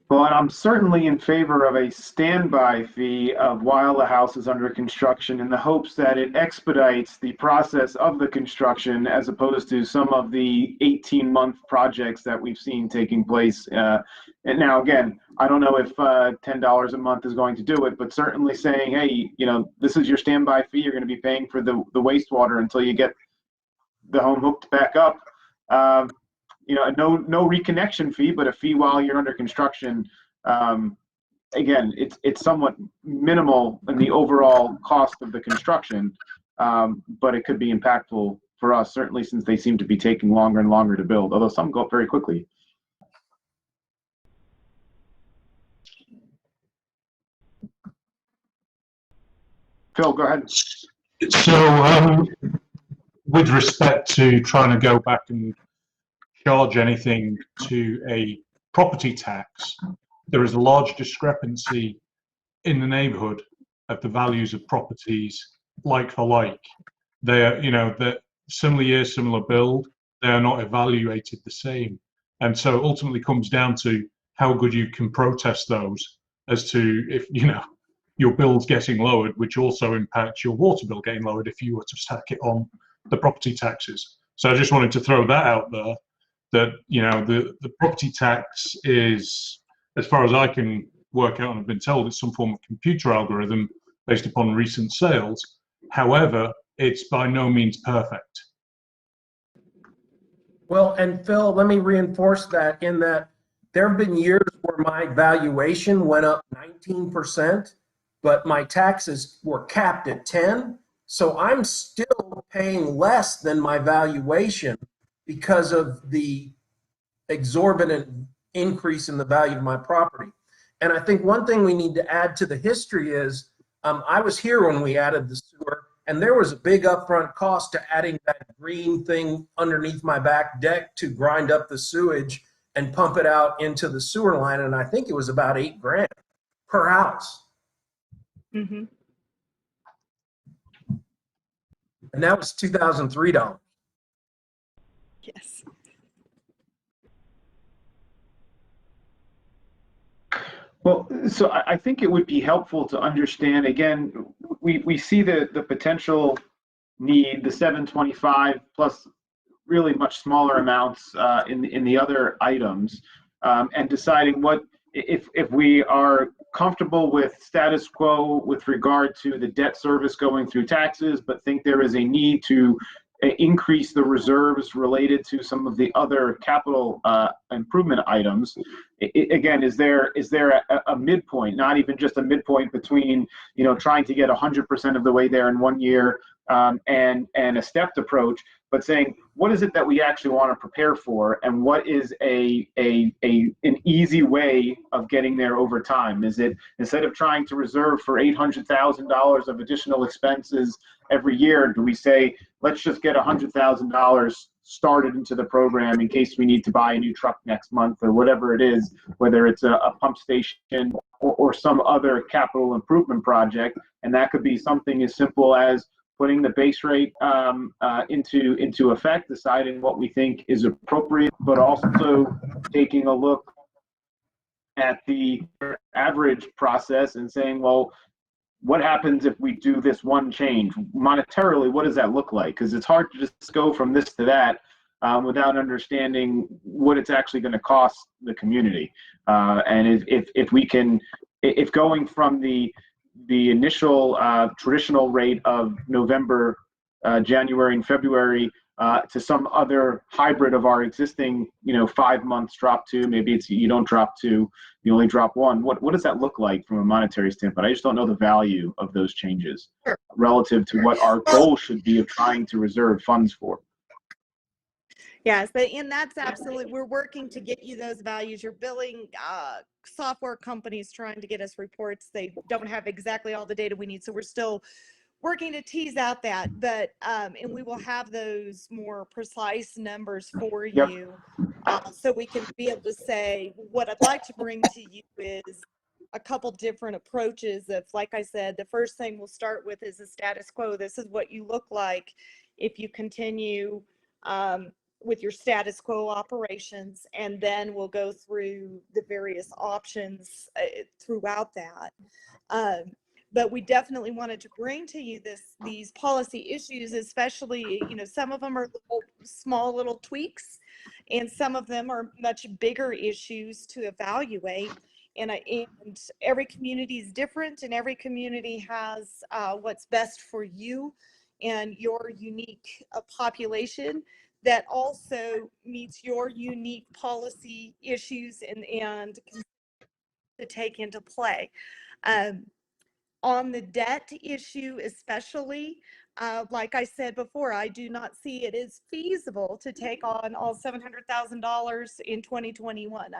[SPEAKER 1] Well, and I'm certainly in favor of a standby fee of while the house is under construction, in the hopes that it expedites the process of the construction, as opposed to some of the 18-month projects that we've seen taking place. And now, again, I don't know if $10 a month is going to do it, but certainly saying, hey, this is your standby fee. You're going to be paying for the wastewater until you get the home hooked back up. no reconnection fee, but a fee while you're under construction. Again, it's somewhat minimal in the overall cost of the construction, but it could be impactful for us, certainly since they seem to be taking longer and longer to build, although some go up very quickly. Phil, go ahead.
[SPEAKER 8] So, with respect to trying to go back and charge anything to a property tax, there is a large discrepancy in the neighborhood of the values of properties like for like. They are, that similar year, similar build, they are not evaluated the same. And so it ultimately comes down to how good you can protest those as to if, your bill's getting lowered, which also impacts your water bill getting lowered if you were to stack it on the property taxes. So I just wanted to throw that out there, that, the property tax is, as far as I can work out and have been told, it's some form of computer algorithm based upon recent sales. However, it's by no means perfect.
[SPEAKER 3] Well, and Phil, let me reinforce that in that there have been years where my valuation went up 19%, but my taxes were capped at 10. So I'm still paying less than my valuation because of the exorbitant increase in the value of my property. And I think one thing we need to add to the history is I was here when we added the sewer, and there was a big upfront cost to adding that green thing underneath my back deck to grind up the sewage and pump it out into the sewer line. And I think it was about $8,000 per house.
[SPEAKER 2] Mm-hmm.
[SPEAKER 3] And that was $2,003.
[SPEAKER 2] Yes.
[SPEAKER 1] Well, so I think it would be helpful to understand, again, we see the potential need, the 725 plus really much smaller amounts in the other items, and deciding what, if we are comfortable with status quo with regard to the debt service going through taxes, but think there is a need to increase the reserves related to some of the other capital improvement items. Again, is there a midpoint, not even just a midpoint between, trying to get 100% of the way there in 1 year and a stepped approach, but saying, what is it that we actually want to prepare for, and what is an easy way of getting there over time? Is it, instead of trying to reserve for $800,000 of additional expenses every year, do we say, let's just get $100,000 started into the program in case we need to buy a new truck next month, or whatever it is, whether it's a pump station or some other capital improvement project? And that could be something as simple as putting the base rate into effect, deciding what we think is appropriate, but also taking a look at the average process and saying, well, what happens if we do this one change? Monetarily, what does that look like? Because it's hard to just go from this to that without understanding what it's actually going to cost the community. And if we can, if going from the initial traditional rate of November, January, and February to some other hybrid of our existing, 5 months drop two, maybe it's you don't drop two, you only drop one. What does that look like from a monetary standpoint? I just don't know the value of those changes relative to what our goal should be of trying to reserve funds for.
[SPEAKER 2] Yes, and that's absolutely, we're working to get you those values. You're billing software companies trying to get us reports. They don't have exactly all the data we need, so we're still working to tease out that, but and we will have those more precise numbers for you, so we can be able to say, what I'd like to bring to you is a couple different approaches of, like I said, the first thing we'll start with is the status quo. This is what you look like if you continue with your status quo operations, and then we'll go through the various options throughout that. But we definitely wanted to bring to you these policy issues, especially, some of them are small little tweaks, and some of them are much bigger issues to evaluate. And every community is different, and every community has what's best for you and your unique population. that also meets your unique policy issues and to take into play. On the debt issue especially, like I said before, I do not see it as feasible to take on all $700,000 in 2021.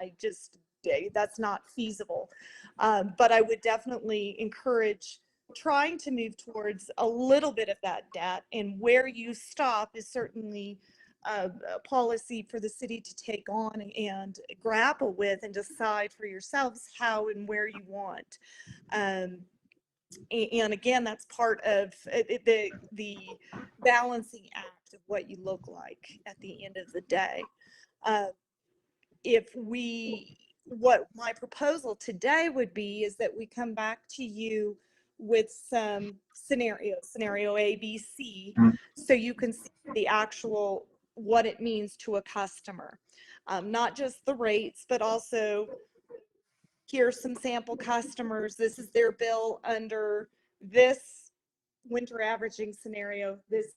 [SPEAKER 2] That's not feasible. But I would definitely encourage trying to move towards a little bit of that debt, and where you stop is certainly a policy for the city to take on and grapple with and decide for yourselves how and where you want. And again, that's part of the balancing act of what you look like at the end of the day. What my proposal today would be is that we come back to you with some scenario A, B, C, so you can see the actual, what it means to a customer. Not just the rates, but also here's some sample customers. This is their bill under this winter averaging scenario, this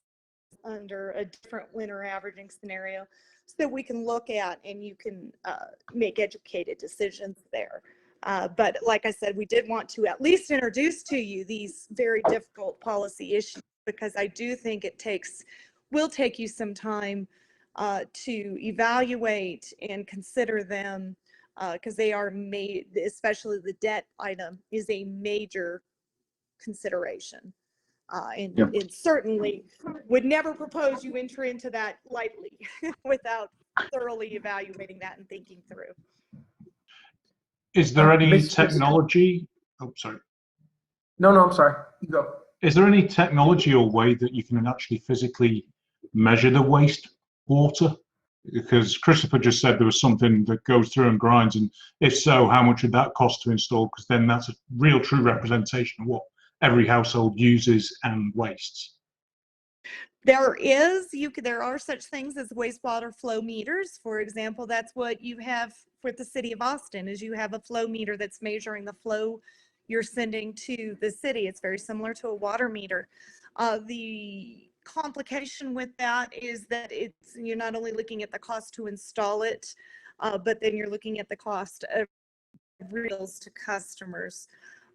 [SPEAKER 2] under a different winter averaging scenario, so that we can look at and you can make educated decisions there. But like I said, we did want to at least introduce to you these very difficult policy issues, because I do think will take you some time to evaluate and consider them, because they are made, especially the debt item is a major consideration. And certainly would never propose you enter into that lightly without thoroughly evaluating that and thinking through.
[SPEAKER 8] Is there any technology? Oh, sorry.
[SPEAKER 3] No, I'm sorry. You go.
[SPEAKER 8] Is there any technology or way that you can actually physically measure the wastewater? Because Christopher just said there was something that goes through and grinds, and if so, how much would that cost to install? Because then that's a real, true representation of what every household uses and wastes.
[SPEAKER 2] There are such things as wastewater flow meters. For example, that's what you have with the city of Austin, is you have a flow meter that's measuring the flow you're sending to the city. It's very similar to a water meter. The complication with that is that you're not only looking at the cost to install it, but then you're looking at the cost of bills to customers.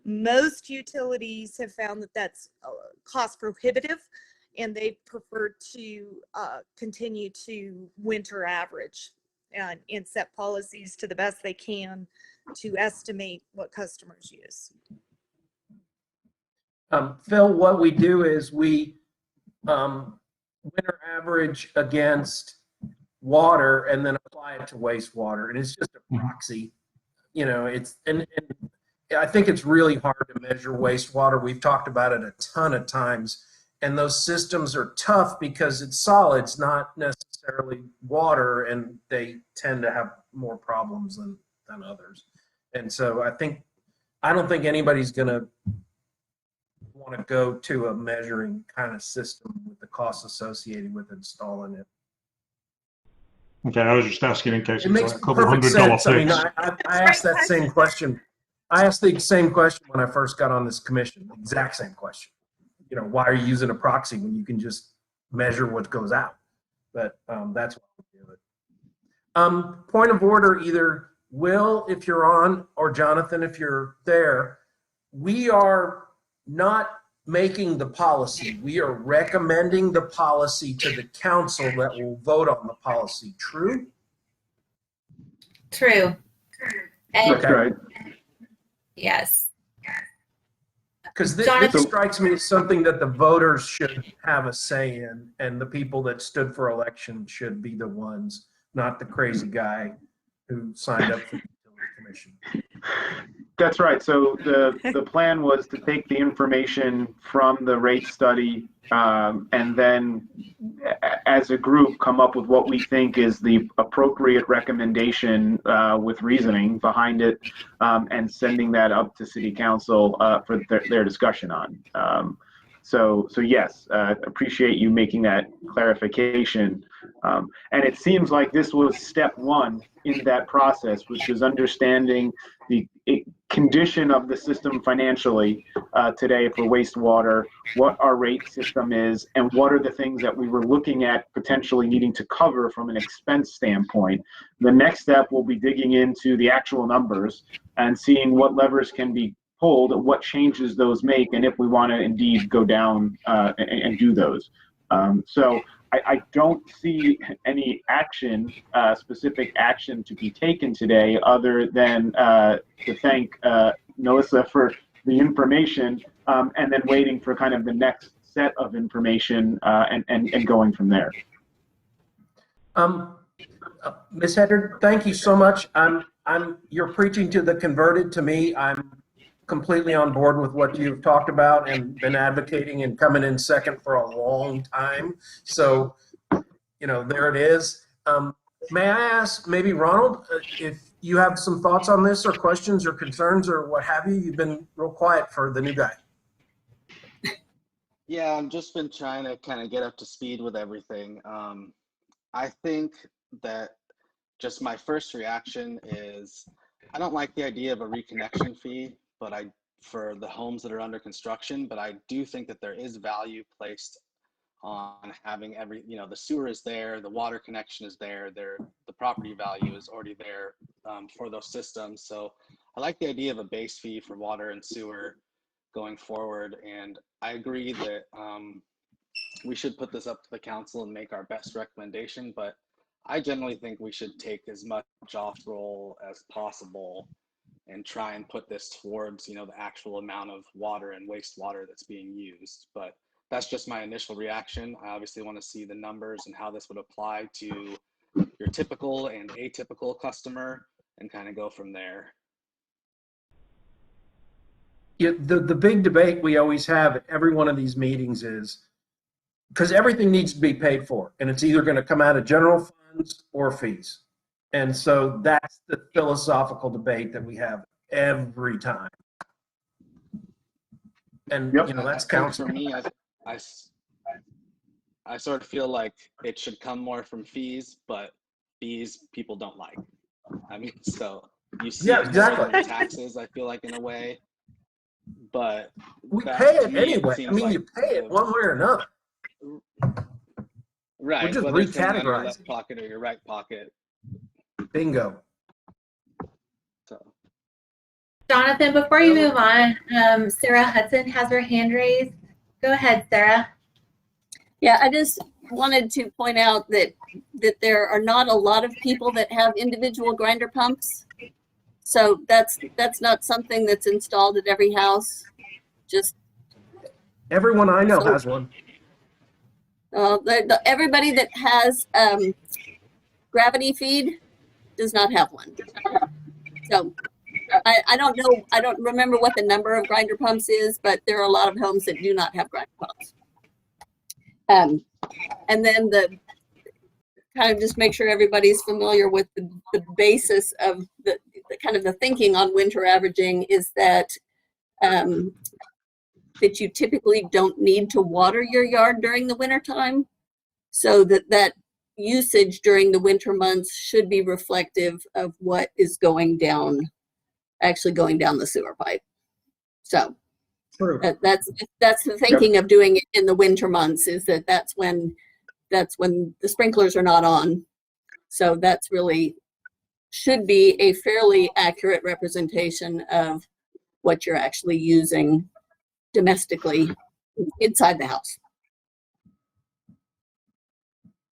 [SPEAKER 2] Most utilities have found that that's cost prohibitive, and they prefer to continue to winter average and set policies to the best they can to estimate what customers use.
[SPEAKER 3] Phil, what we do is we winter average against water and then apply it to wastewater, and it's just a proxy. You know, and I think it's really hard to measure wastewater. We've talked about it a ton of times, and those systems are tough because it's solids, not necessarily water, and they tend to have more problems than others. And so I don't think anybody's going to want to go to a measuring kind of system with the costs associated with installing it.
[SPEAKER 8] Okay, I was just asking in case
[SPEAKER 3] it makes
[SPEAKER 8] like a couple
[SPEAKER 3] perfect
[SPEAKER 8] $100
[SPEAKER 3] sense. I mean,
[SPEAKER 8] fix.
[SPEAKER 3] I asked that same question. I asked the same question when I first got on this commission, the exact same question. You know, why are you using a proxy when you can just measure what goes out? But that's why we do it. Point of order, either Will, if you're on, or Jonathan, if you're there. We are not making the policy. We are recommending the policy to the council that will vote on the policy. True?
[SPEAKER 5] True. And
[SPEAKER 1] That's right.
[SPEAKER 5] yes.
[SPEAKER 3] Because this
[SPEAKER 5] Jonathan-
[SPEAKER 3] strikes me as something that the voters should have a say in, and the people that stood for election should be the ones, not the crazy guy who signed up for the utility commission.
[SPEAKER 1] That's right. So the plan was to take the information from the rate study and then as a group come up with what we think is the appropriate recommendation with reasoning behind it, and sending that up to City Council for their discussion on. So yes, appreciate you making that clarification. And it seems like this was step one in that process, which is understanding condition of the system financially today for wastewater, what our rate system is, and what are the things that we were looking at potentially needing to cover from an expense standpoint. The next step will be digging into the actual numbers and seeing what levers can be pulled, what changes those make, and if we want to indeed go down and do those. So I don't see any action, specific action to be taken today other than to thank Melissa for the information and then waiting for kind of the next set of information and going from there.
[SPEAKER 3] Ms. Hedder, thank you so much. You're preaching to the converted to me. I'm completely on board with what you've talked about and been advocating and coming in second for a long time. So, you know, there it is. May I ask maybe Ronald, if you have some thoughts on this or questions or concerns or what have you? You've been real quiet for the new guy.
[SPEAKER 4] Yeah, I've just been trying to kind of get up to speed with everything. I think that just my first reaction is I don't like the idea of a reconnection fee, but for the homes that are under construction, but I do think that there is value placed on having the sewer is there, the water connection is there, the property value is already there for those systems. So I like the idea of a base fee for water and sewer going forward. And I agree that we should put this up to the council and make our best recommendation, but I generally think we should take as much off roll as possible and try and put this towards, the actual amount of water and wastewater that's being used. But that's just my initial reaction. I obviously want to see the numbers and how this would apply to your typical and atypical customer and kind of go from there.
[SPEAKER 3] Yeah, the big debate we always have at every one of these meetings is, because everything needs to be paid for, and it's either going to come out of general funds or fees. And so that's the philosophical debate that we have every time. And,
[SPEAKER 1] Yep.
[SPEAKER 3] That's
[SPEAKER 4] I think
[SPEAKER 3] council.
[SPEAKER 4] for me, I sort of feel like it should come more from fees, but fees people don't like. I mean, so you see
[SPEAKER 3] Yeah,
[SPEAKER 4] it
[SPEAKER 3] exactly.
[SPEAKER 4] more than taxes, I feel like, in a way. But
[SPEAKER 3] We
[SPEAKER 4] that,
[SPEAKER 3] pay
[SPEAKER 4] to
[SPEAKER 3] it
[SPEAKER 4] me,
[SPEAKER 3] anyway. I
[SPEAKER 4] seems
[SPEAKER 3] mean,
[SPEAKER 4] like
[SPEAKER 3] you pay it one way or another.
[SPEAKER 4] right.
[SPEAKER 3] We're just
[SPEAKER 4] Whether it's coming out of your
[SPEAKER 3] recategorizing.
[SPEAKER 4] left pocket or your right pocket.
[SPEAKER 3] Bingo.
[SPEAKER 4] So
[SPEAKER 5] Jonathan, before you move on, Sarah Hudson has her hand raised. Go ahead, Sarah.
[SPEAKER 7] Yeah, I just wanted to point out that there are not a lot of people that have individual grinder pumps. So that's not something that's installed at every house. Just
[SPEAKER 3] Everyone I know has one.
[SPEAKER 7] everybody that has gravity feed does not have one. So I don't know. I don't remember what the number of grinder pumps is, but there are a lot of homes that do not have grinder pumps. And then the kind of just make sure everybody's familiar with the basis of the kind of the thinking on winter averaging is that that you typically don't need to water your yard during the winter time, so that usage during the winter months should be reflective of what is actually going down the sewer pipe. So
[SPEAKER 3] True.
[SPEAKER 7] that's the thinking of doing it in the winter months, is that's when the sprinklers are not on. So that's really should be a fairly accurate representation of what you're actually using domestically inside the house.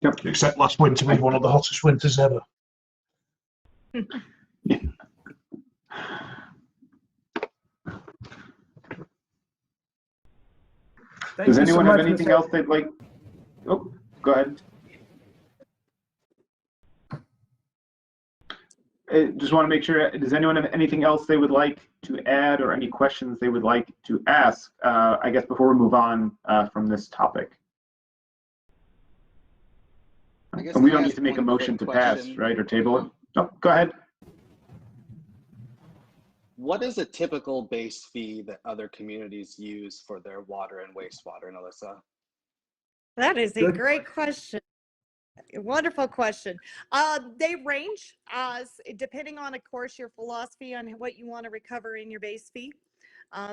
[SPEAKER 8] Yep. Except last winter, we had one of the hottest winters ever.
[SPEAKER 1] Does anyone have anything else they'd like? Oh, go ahead. Just want to make sure, does anyone have anything else they would like to add or any questions they would like to ask, I guess, before we move on from this topic? And we don't need to make a motion to pass, right, or table it? Oh, go ahead.
[SPEAKER 4] what is a typical base fee that other communities use for their water and wastewater, Alyssa?
[SPEAKER 2] That is a
[SPEAKER 3] Good
[SPEAKER 2] great question. Wonderful question. They range depending on, of course, your philosophy on what you want to recover in your base fee.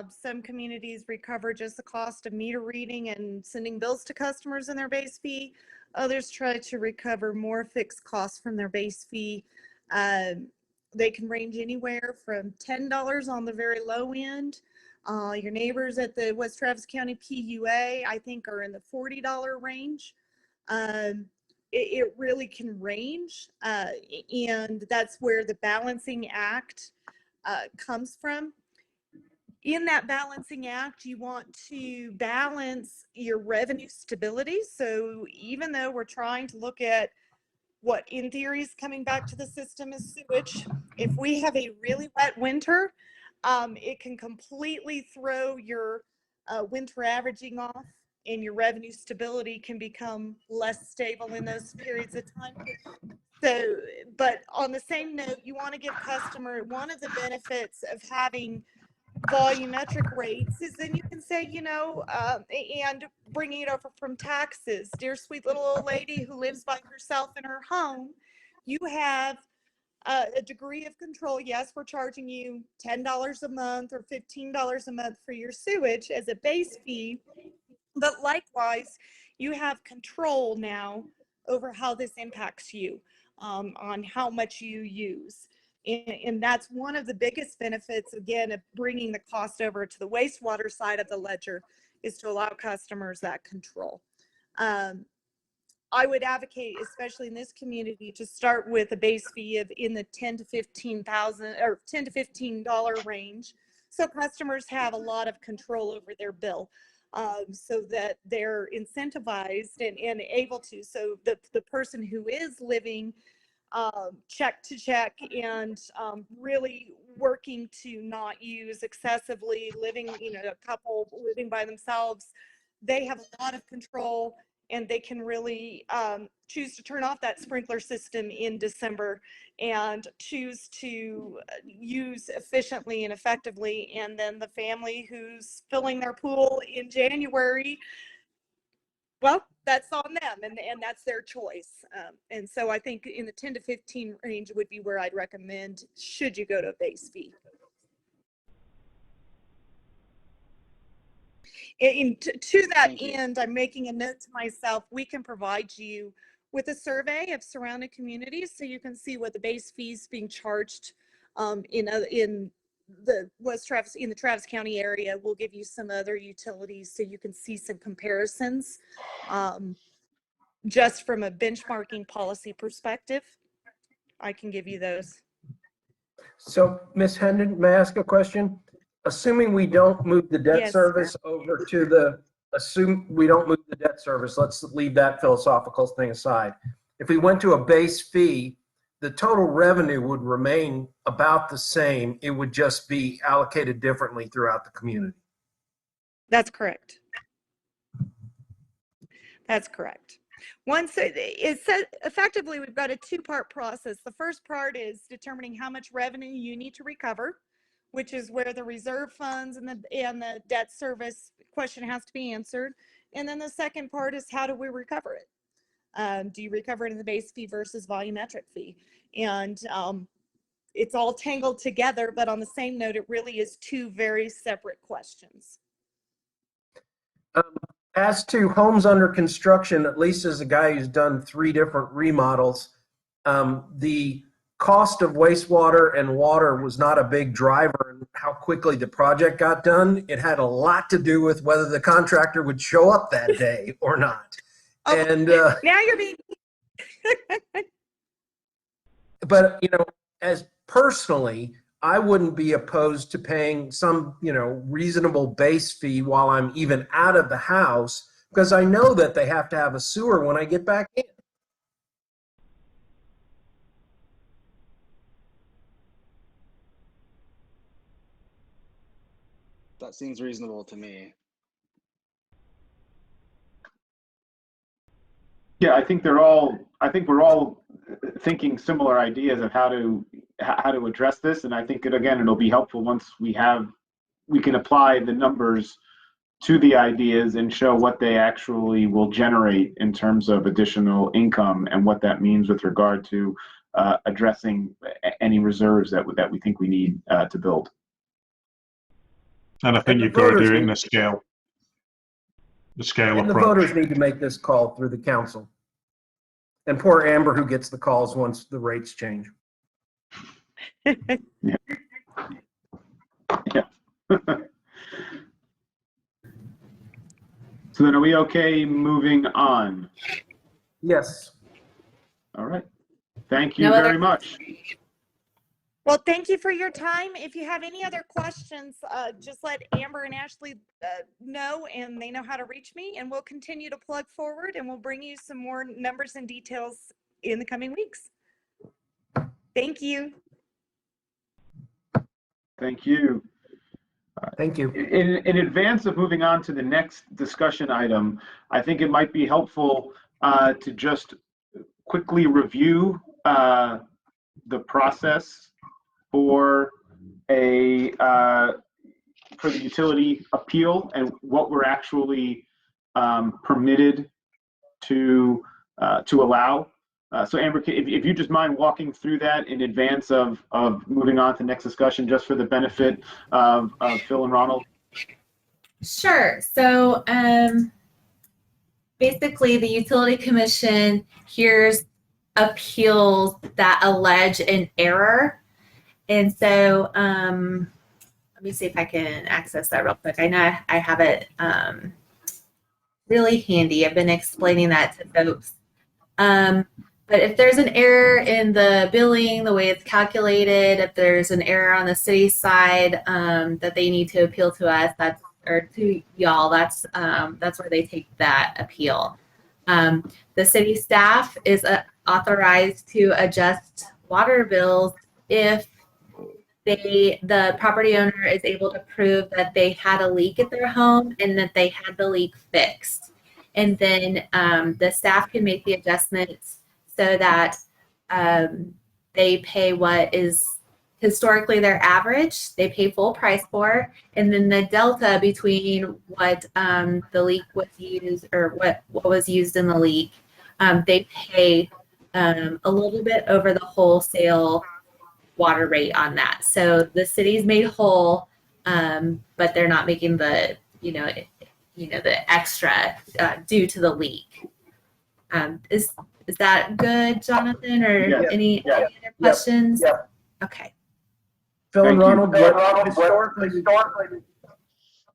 [SPEAKER 2] Some communities recover just the cost of meter reading and sending bills to customers in their base fee. Others try to recover more fixed costs from their base fee. They can range anywhere from $10 on the very low end. Your neighbors at the West Travis County PUA, I think, are in the $40 range. It really can range, and that's where the balancing act comes from. In that balancing act, you want to balance your revenue stability. So even though we're trying to look at what in theory is coming back to the system as sewage, if we have a really wet winter, it can completely throw your winter averaging off, and your revenue stability can become less stable in those periods of time. So, but on the same note, you want to give customer, one of the benefits of having volumetric rates is then you can say, and bringing it over from taxes. Dear sweet little old lady who lives by herself in her home, you have a degree of control. Yes, we're charging you $10 a month or $15 a month for your sewage as a base fee, but likewise, you have control now over how this impacts you, on how much you use. And that's one of the biggest benefits, again, of bringing the cost over to the wastewater side of the ledger, is to allow customers that control. I would advocate, especially in this community, to start with a base fee of in the $10 to $15,000 or $10 to $15 range, so customers have a lot of control over their bill, so that they're incentivized and able to. So the person who is living check to check and really working to not use excessively, living, a couple living by themselves, they have a lot of control, and they can really choose to turn off that sprinkler system in December and choose to use efficiently and effectively. And then the family who's filling their pool in January, well, that's on them, and that's their choice. And so I think in the 10 to 15 range would be where I'd recommend, should you go to a base fee. To that end, I'm making a note to myself, we can provide you with a survey of surrounding communities so you can see what the base fees being charged in the in the Travis County area. We'll give you some other utilities so you can see some comparisons, just from a benchmarking policy perspective. I can give you those.
[SPEAKER 3] So, Ms. Hendon, may I ask a question? Assuming we don't move the debt
[SPEAKER 2] Yes,
[SPEAKER 3] service over to assume we don't move the debt service, let's leave that philosophical thing aside. If we went to a base fee, the total revenue would remain about the same. It would just be allocated differently throughout the community.
[SPEAKER 2] That's correct. That's correct. Once it's effectively, we've got a two-part process. The first part is determining how much revenue you need to recover, which is where the reserve funds and the debt service question has to be answered. And then the second part is, how do we recover it? Do you recover it in the base fee versus volumetric fee? And it's all tangled together, but on the same note, it really is two very separate questions.
[SPEAKER 3] As to homes under construction, at least as a guy who's done 3 different remodels, the cost of wastewater and water was not a big driver in how quickly the project got done. It had a lot to do with whether the contractor would show up that day or not.
[SPEAKER 2] Oh,
[SPEAKER 3] and
[SPEAKER 2] now you're being
[SPEAKER 3] but as personally, I wouldn't be opposed to paying some reasonable base fee while I'm even out of the house, because I know that they have to have a sewer when I get back in.
[SPEAKER 4] That seems reasonable to me.
[SPEAKER 1] Yeah, I think we're all thinking similar ideas of how to address this, and I think it'll be helpful once we can apply the numbers to the ideas and show what they actually will generate in terms of additional income and what that means with regard to addressing any reserves that we think we need to build.
[SPEAKER 8] And I think
[SPEAKER 3] And the
[SPEAKER 8] you've got to
[SPEAKER 3] voters
[SPEAKER 8] do it in
[SPEAKER 3] need-
[SPEAKER 8] the scale
[SPEAKER 3] And the
[SPEAKER 8] approach.
[SPEAKER 3] voters need to make this call through the council. And poor Amber who gets the calls once the rates change.
[SPEAKER 1] Yeah. So then are we okay moving on?
[SPEAKER 3] Yes.
[SPEAKER 1] All right. Thank you
[SPEAKER 5] No other-
[SPEAKER 1] very much.
[SPEAKER 2] Well, thank you for your time. If you have any other questions, just let Amber and Ashley know, and they know how to reach me, and we'll continue to plug forward, and we'll bring you some more numbers and details in the coming weeks. Thank you.
[SPEAKER 1] Thank you.
[SPEAKER 3] Thank you.
[SPEAKER 1] In advance of moving on to the next discussion item, I think it might be helpful to just quickly review the process for the utility appeal and what we're actually permitted to allow. So Amber, if you just mind walking through that in advance of moving on to the next discussion, just for the benefit of Phil and Ronald.
[SPEAKER 5] Sure. So basically, the Utility Commission hears appeals that allege an error. And so let me see if I can access that real quick. I know I have it really handy. I've been explaining that to folks. But if there's an error in the billing, the way it's calculated, if there's an error on the city side that they need to appeal to us, or to y'all, that's where they take that appeal. The city staff is authorized to adjust water bills if the property owner is able to prove that they had a leak at their home and that they had the leak fixed. And then the staff can make the adjustments so that they pay what is historically their average. They pay full price for, and then the delta between what the leak was used, or what was used in the leak, they pay a little bit over the wholesale water rate on that. So the city's made whole, but they're not making the the extra due to the leak. Is that good, Jonathan, or
[SPEAKER 1] Yes.
[SPEAKER 5] any
[SPEAKER 3] Yeah.
[SPEAKER 5] other questions?
[SPEAKER 3] Yeah.
[SPEAKER 5] Okay.
[SPEAKER 3] Phil and
[SPEAKER 1] Thank you.
[SPEAKER 3] Ronald, historically,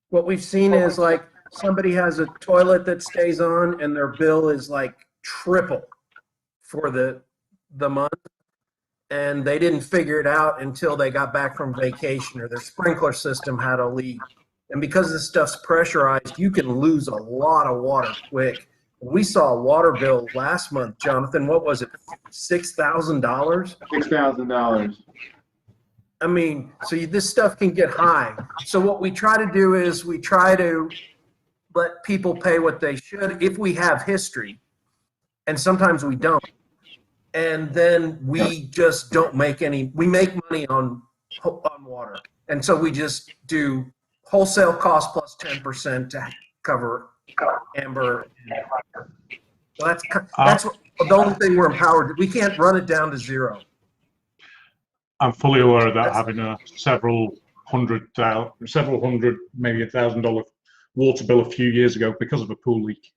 [SPEAKER 3] what we've seen is like somebody has a toilet that stays on and their bill is like triple for the month. And they didn't figure it out until they got back from vacation, or their sprinkler system had a leak. And because this stuff's pressurized, you can lose a lot of water quick. We saw a water bill last month, Jonathan. What was it? $6,000?
[SPEAKER 1] $6,000.
[SPEAKER 3] I mean, so this stuff can get high. So what we try to do is we try to let people pay what they should if we have history. And sometimes we don't. And then we just don't make any, we make money on water. And so we just do wholesale cost plus 10% to cover Amber. Well, that's the only thing we're empowered. We can't run it down to zero.
[SPEAKER 8] I'm fully aware of that, having a several hundred, maybe $1,000 water bill a few years ago because of a pool leak.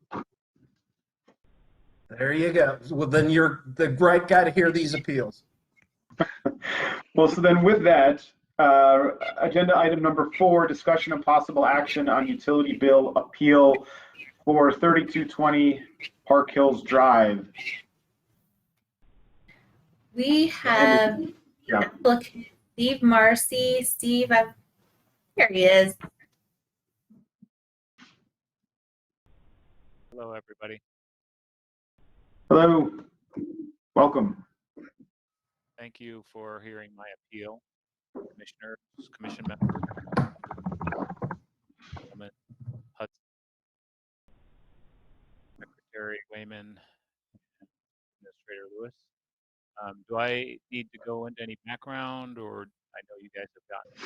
[SPEAKER 3] There you go. Well, then you're the right guy to hear these appeals.
[SPEAKER 1] Well, so then with that, agenda item number 4, discussion and possible action on utility bill appeal for 3220 Park Hills Drive.
[SPEAKER 5] We have applicant Steve Marcy. Steve, here he is.
[SPEAKER 9] Hello, everybody.
[SPEAKER 1] Hello, welcome.
[SPEAKER 9] Thank you for hearing my appeal, commissioners, commission members, Alderman Hudson, Secretary Wayman, and Administrator Lewis. Do I need to go into any background, or I know you guys have gotten a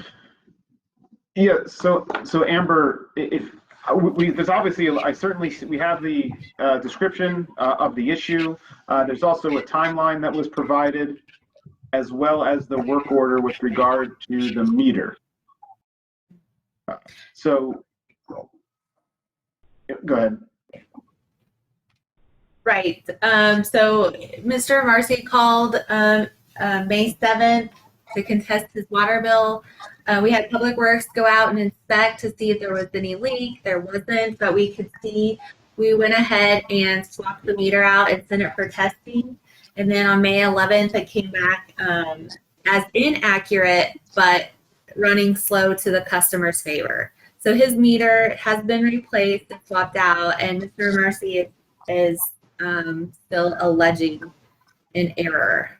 [SPEAKER 9] packet?
[SPEAKER 1] Yeah, so Amber, if there's obviously, we have the description of the issue. There's also a timeline that was provided, as well as the work order with regard to the meter. So, go ahead.
[SPEAKER 5] Right. So Mr. Marcy called May 7th to contest his water bill. We had Public Works go out and inspect to see if there was any leak. There wasn't, but we could see. We went ahead and swapped the meter out and sent it for testing. And then on May 11th, it came back as inaccurate, but running slow to the customer's favor. So his meter has been replaced and swapped out, and Mr. Marcy is still alleging an error.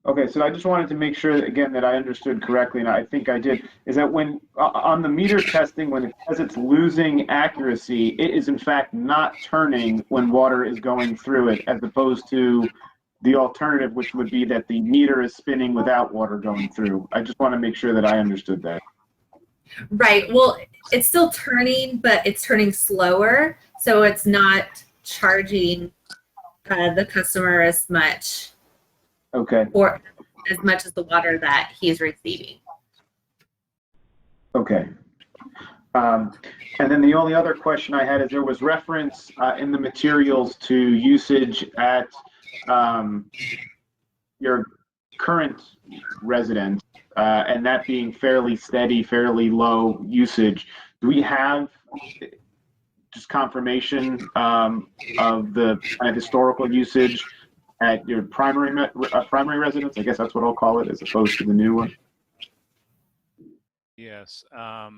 [SPEAKER 1] Okay, so I just wanted to make sure that, again, that I understood correctly, and I think I did, is that when on the meter testing, when it says it's losing accuracy, it is in fact not turning when water is going through it, as opposed to the alternative, which would be that the meter is spinning without water going through. I just want to make sure that I understood that.
[SPEAKER 5] Right. Well, it's still turning, but it's turning slower, so it's not charging the customer as much.
[SPEAKER 1] Okay.
[SPEAKER 5] Or as much as the water that he's receiving.
[SPEAKER 1] Okay. And then the only other question I had is there was reference in the materials to usage at your current residence, and that being fairly steady, fairly low usage. Do we have just confirmation of the kind of historical usage at your primary residence? I guess that's what I'll call it, as opposed to the new one.
[SPEAKER 9] Yes. Are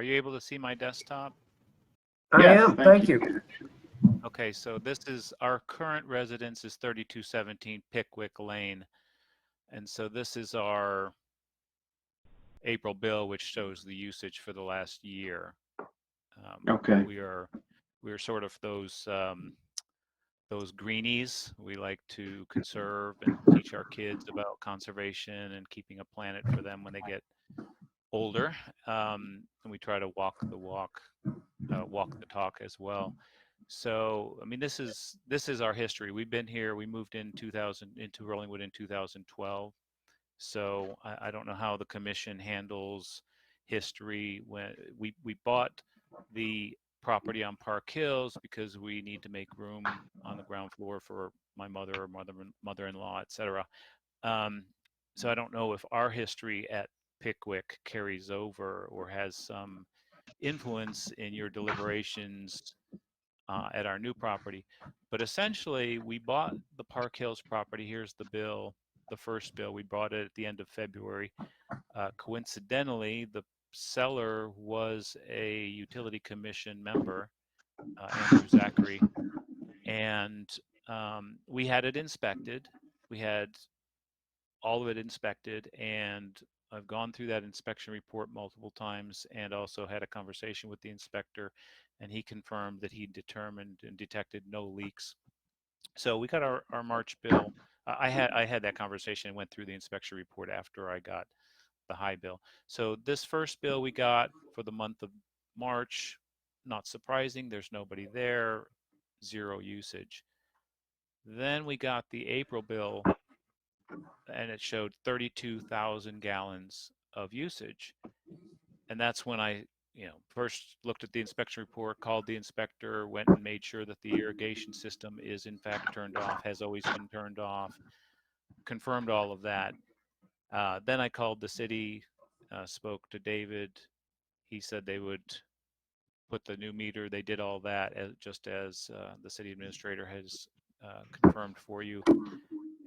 [SPEAKER 9] you able to see my desktop?
[SPEAKER 3] I
[SPEAKER 1] Yes,
[SPEAKER 3] am, thank you.
[SPEAKER 9] Okay, so this is our current residence is 3217 Pickwick Lane. And so this is our April bill, which shows the usage for the last year.
[SPEAKER 1] Okay.
[SPEAKER 9] We are sort of those greenies. We like to conserve and teach our kids about conservation and keeping a planet for them when they get older. And we try to walk the walk, walk the talk as well. So, I mean, this is our history. We've been here. We moved in into Rollingwood in 2012. So I don't know how the commission handles history. When we bought the property on Park Hills because we need to make room on the ground floor for my mother-in-law, etc. So I don't know if our history at Pickwick carries over or has some influence in your deliberations at our new property. But essentially, we bought the Park Hills property. Here's the bill, the first bill. We bought it at the end of February. Coincidentally, the seller was a utility commission member, Andrew Zachary, and we had it inspected. We had all of it inspected, and I've gone through that inspection report multiple times and also had a conversation with the inspector, and he confirmed that he determined and detected no leaks. So we got our March bill. I had that conversation and went through the inspection report after I got the high bill. So this first bill we got for the month of March, not surprising, there's nobody there, zero usage. Then we got the April bill, and it showed 32,000 gallons of usage. And that's when I, first looked at the inspection report, called the inspector, went and made sure that the irrigation system is in fact turned off, has always been turned off, confirmed all of that. Then I called the city, spoke to David. He said they would put the new meter. They did all that just as the city administrator has confirmed for you,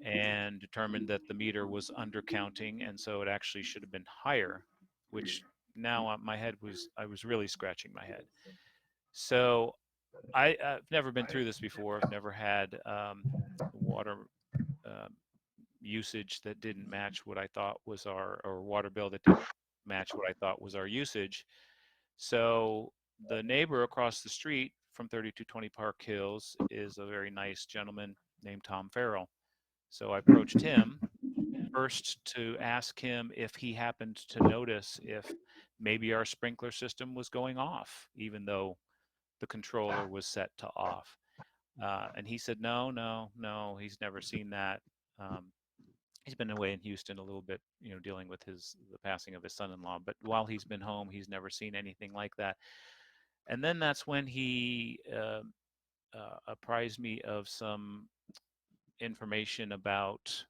[SPEAKER 9] and determined that the meter was undercounting, and so it actually should have been higher, which now I was really scratching my head. So I've never been through this before. I've never had water usage that didn't match what I thought was or water bill that didn't match what I thought was our usage. So the neighbor across the street from 3220 Park Hills is a very nice gentleman named Tom Farrell. So I approached him first to ask him if he happened to notice if maybe our sprinkler system was going off, even though the controller was set to off. And he said, no, he's never seen that. He's been away in Houston a little bit, dealing with the passing of his son-in-law. But while he's been home, he's never seen anything like that. And then that's when he apprised me of some information about.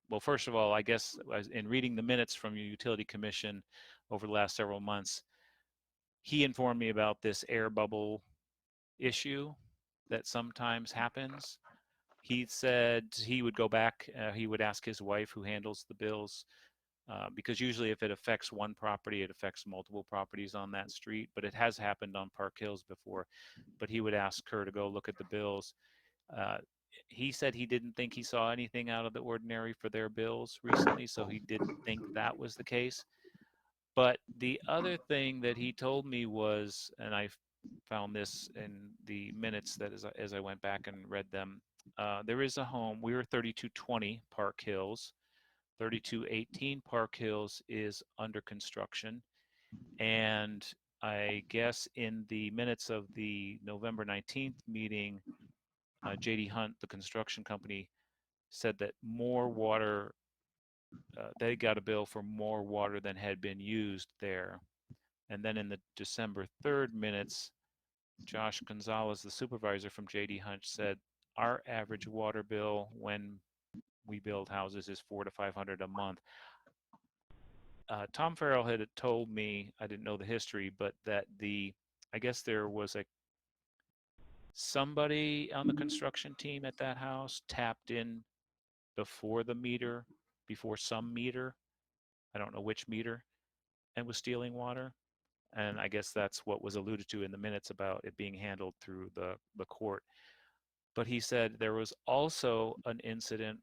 [SPEAKER 9] Well, first of all, I guess in reading the minutes from your utility commission over the last several months, he informed me about this air bubble issue that sometimes happens. He said he would go back, he would ask his wife who handles the bills, because usually if it affects one property, it affects multiple properties on that street, but it has happened on Park Hills before. But he would ask her to go look at the bills. He said he didn't think he saw anything out of the ordinary for their bills recently, so he didn't think that was the case. But the other thing that he told me was, and I found this in the minutes that as I went back and read them, there is a home. We were 3220 Park Hills. 3218 Park Hills is under construction. And I guess in the minutes of the November 19th meeting, J.D. Hunt, the construction company, said that more water, they got a bill for more water than had been used there. And then in the December 3rd minutes, Josh Gonzalez, the supervisor from J.D. Hunt, said our average water bill when we build houses is $400 to $500 a month. Tom Farrell had told me, I didn't know the history, but that I guess there was somebody on the construction team at that house tapped in before some meter, I don't know which meter, and was stealing water. And I guess that's what was alluded to in the minutes about it being handled through the court. But he said there was also an incident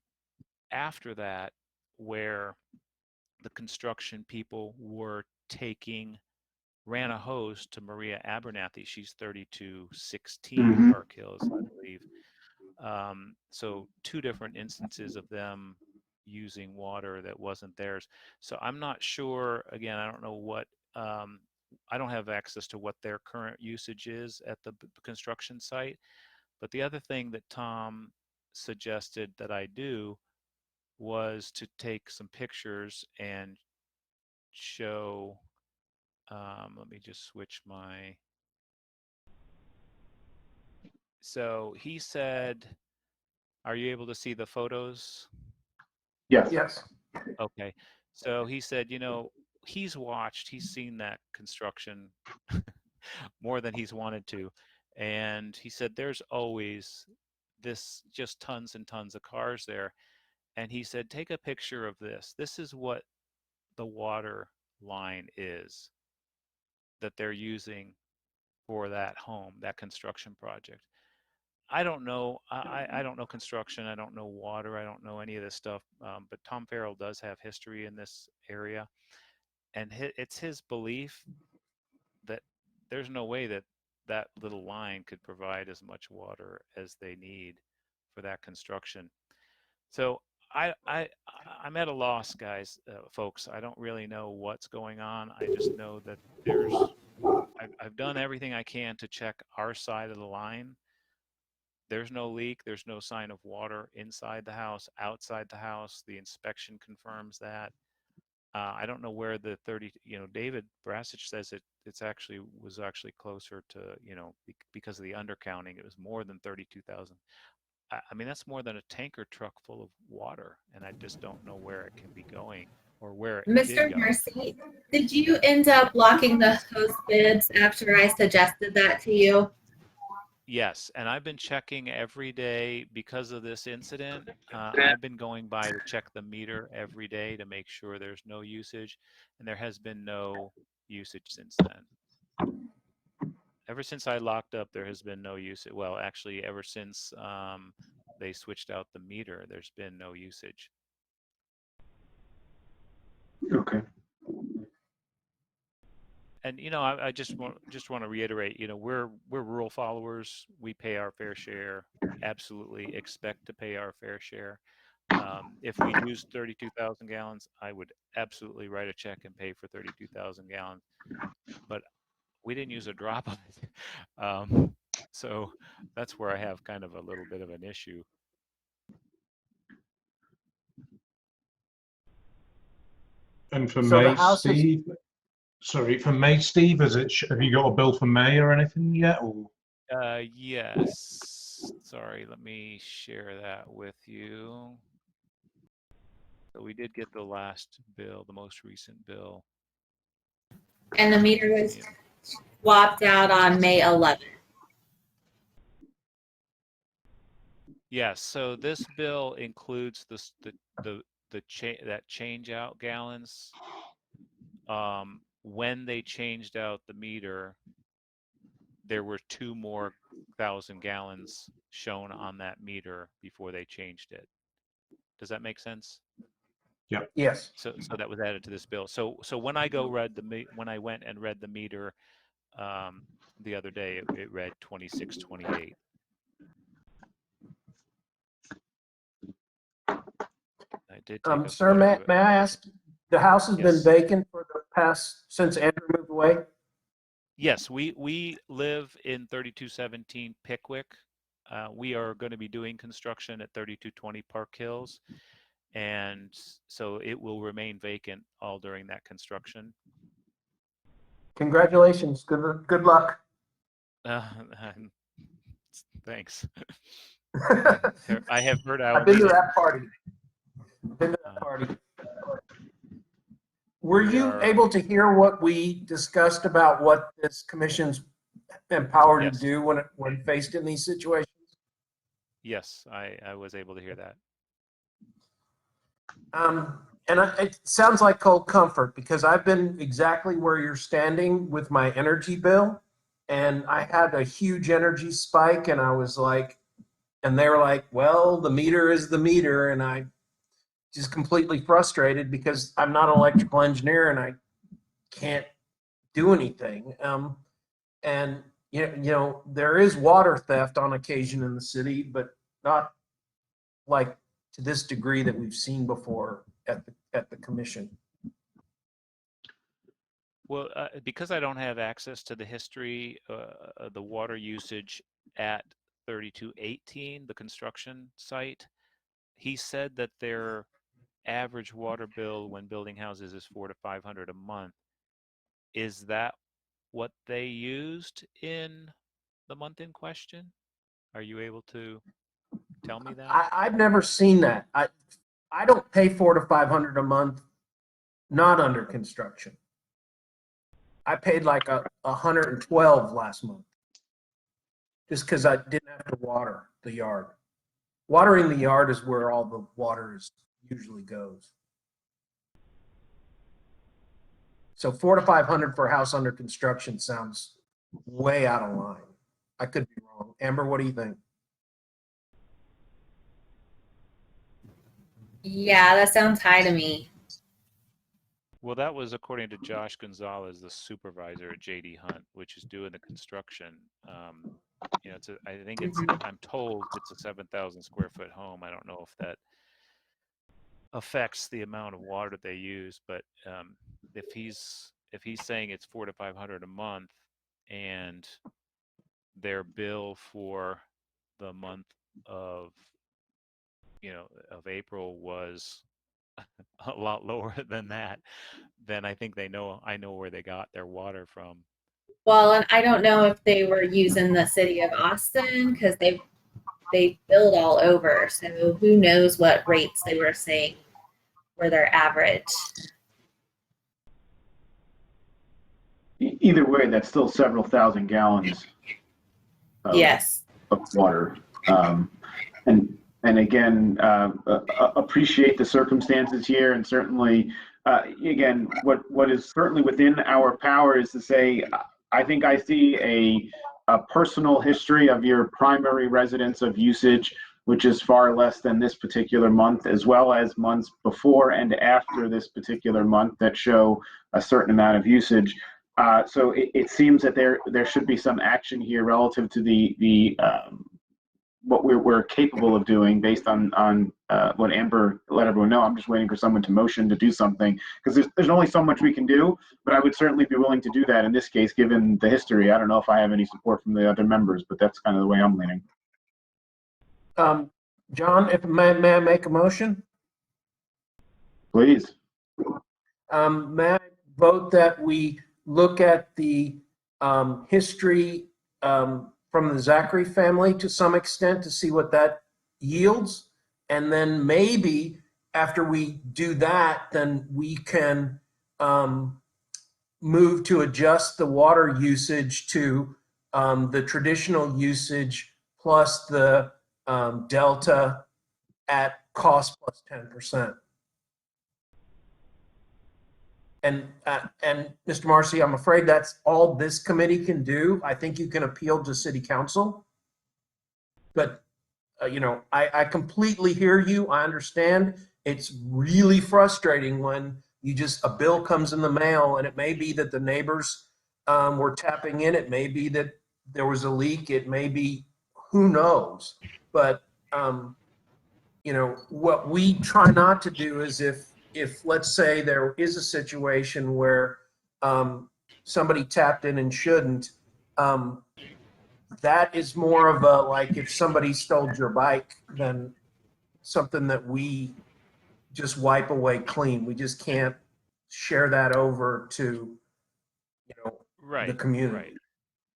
[SPEAKER 9] after that where the construction people ran a hose to Maria Abernathy. She's 3216 Park Hills, I believe. So two different instances of them using water that wasn't theirs. So I'm not sure, again, I don't know what, I don't have access to what their current usage is at the construction site. But the other thing that Tom suggested that I do was to take some pictures and show, let me just switch so he said, are you able to see the photos?
[SPEAKER 1] Yes.
[SPEAKER 3] Yes.
[SPEAKER 9] Okay. So he said, he's seen that construction more than he's wanted to. And he said, there's always just tons and tons of cars there. And he said, take a picture of this. This is what the water line is that they're using for that home, that construction project. I don't know. I don't know construction. I don't know water. I don't know any of this stuff. But Tom Farrell does have history in this area. And it's his belief that there's no way that that little line could provide as much water as they need for that construction. So I'm at a loss, guys, folks. I don't really know what's going on. I just know that I've done everything I can to check our side of the line. There's no leak. There's no sign of water inside the house, outside the house. The inspection confirms that. I don't know where the 30, David Brasich says was actually closer to, because of the undercounting, it was more than 32,000. I mean, that's more than a tanker truck full of water, and I just don't know where it can be going or where it did
[SPEAKER 5] Mr.
[SPEAKER 9] go.
[SPEAKER 5] Mercy, did you end up blocking the host bids after I suggested that to you?
[SPEAKER 9] Yes, and I've been checking every day because of this incident. I've been going by to check the meter every day to make sure there's no usage, and there has been no usage since then. Ever since I locked up, there has been no usage. Well, actually, ever since they switched out the meter, there's been no usage.
[SPEAKER 1] Okay.
[SPEAKER 9] And I just want to reiterate, we're rural followers. We pay our fair share. Absolutely expect to pay our fair share. If we used 32,000 gallons, I would absolutely write a check and pay for 32,000 gallons. But we didn't use a drop of it. So that's where I have kind of a little bit of an issue.
[SPEAKER 8] And for
[SPEAKER 3] So the
[SPEAKER 8] May,
[SPEAKER 3] house is-
[SPEAKER 8] Steve, sorry, for May, Steve, have you got a bill for May or anything yet? Or?
[SPEAKER 9] Yes. Sorry, let me share that with you. So we did get the last bill, the most recent bill.
[SPEAKER 5] And the meter was swapped out on May 11th.
[SPEAKER 9] Yes. So this bill includes that change out gallons. When they changed out the meter, there were 2 more 1,000 gallons shown on that meter before they changed it. Does that make sense?
[SPEAKER 8] Yep.
[SPEAKER 3] Yes.
[SPEAKER 9] So that was added to this bill. So when I when I went and read the meter the other day, it read 2628. I did take a
[SPEAKER 3] Sir,
[SPEAKER 9] photo of it.
[SPEAKER 3] may I ask, the house has been
[SPEAKER 9] Yes.
[SPEAKER 3] vacant for the past, since Andrew moved away?
[SPEAKER 9] Yes, we live in 3217 Pickwick. We are going to be doing construction at 3220 Park Hills, and so it will remain vacant all during that construction.
[SPEAKER 3] Congratulations. Good luck.
[SPEAKER 9] Thanks. I have heard our
[SPEAKER 3] I've been to
[SPEAKER 9] meeting.
[SPEAKER 3] that party. Been to that party. Were
[SPEAKER 9] We
[SPEAKER 3] you
[SPEAKER 9] are,
[SPEAKER 3] able to hear what we discussed about what this commission's empowered
[SPEAKER 9] Yes.
[SPEAKER 3] to do when faced in these situations?
[SPEAKER 9] Yes, I was able to hear that.
[SPEAKER 3] It sounds like cold comfort, because I've been exactly where you're standing with my energy bill, and I had a huge energy spike, and I was like, and they were like, well, the meter is the meter, and I just completely frustrated because I'm not an electrical engineer and I can't do anything. And you know, there is water theft on occasion in the city, but not like to this degree that we've seen before at the commission.
[SPEAKER 9] Well, because I don't have access to the history, the water usage at 3218, the construction site, he said that their average water bill when building houses is $400 to $500 a month. Is that what they used in the month in question? Are you able to tell me that?
[SPEAKER 3] I've never seen that. I don't pay $400 to $500 a month, not under construction. I paid like 112 last month, just because I didn't have to water the yard. Watering the yard is where all the water usually goes. So $400 to $500 for a house under construction sounds way out of line. I could be wrong. Amber, what do you think?
[SPEAKER 5] Yeah, that sounds high to me.
[SPEAKER 9] Well, that was according to Josh Gonzalez, the supervisor at JD Hunt, which is doing the construction. You know, I'm told it's a 7,000 square foot home. I don't know if that affects the amount of water they use, but if he's saying it's $400 to $500 a month, and their bill for the month of April was a lot lower than that, then I think I know where they got their water from.
[SPEAKER 5] Well, and I don't know if they were using the city of Austin, because they billed all over. So who knows what rates they were saying were their average.
[SPEAKER 1] Either way, that's still several thousand gallons
[SPEAKER 5] Yes.
[SPEAKER 1] of water. And again, appreciate the circumstances here, and certainly, again, what is certainly within our power is to say, I think I see a personal history of your primary residence of usage, which is far less than this particular month, as well as months before and after this particular month that show a certain amount of usage. So it seems that there should be some action here relative to what we're capable of doing based on what Amber let everyone know. I'm just waiting for someone to motion to do something, because there's only so much we can do, but I would certainly be willing to do that in this case, given the history. I don't know if I have any support from the other members, but that's kind of the way I'm leaning.
[SPEAKER 3] John, if may I make a motion?
[SPEAKER 1] Please.
[SPEAKER 3] May I vote that we look at the history from the Zachary family to some extent to see what that yields, and then maybe after we do that, then we can move to adjust the water usage to the traditional usage plus the delta at cost plus 10%. And Mr. Marcy, I'm afraid that's all this committee can do. I think you can appeal to City Council, but you know, I completely hear you. I understand. It's really frustrating when a bill comes in the mail, and it may be that the neighbors were tapping in. It may be that there was a leak. It may be, who knows? But you know, what we try not to do is if let's say there is a situation where somebody tapped in and shouldn't, that is more of a, like, if somebody stole your bike, than something that we just wipe away clean. We just can't share that over to, you know, the community.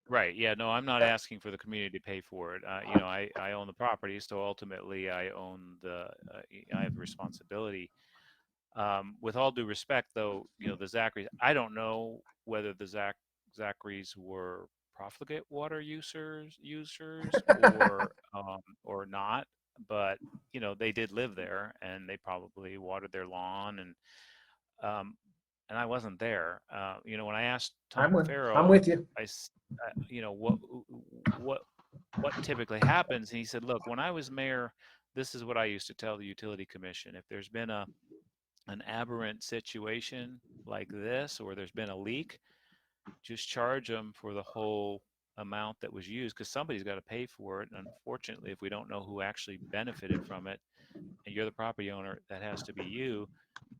[SPEAKER 9] Right. Yeah. No, I'm not asking for the community to pay for it. You know, I own the property, so ultimately I own I have the responsibility. With all due respect, though, you know, the Zacharys, I don't know whether the Zacharys were profligate water users or not, but you know, they did live there, and they probably watered their lawn, and I wasn't there. You know, when I asked Tom Farrell,
[SPEAKER 3] I'm with you.
[SPEAKER 9] You know, what typically happens, and he said, look, when I was mayor, this is what I used to tell the utility commission: if there's been an aberrant situation like this, or there's been a leak, just charge them for the whole amount that was used, because somebody's got to pay for it. And unfortunately, if we don't know who actually benefited from it, and you're the property owner, that has to be you.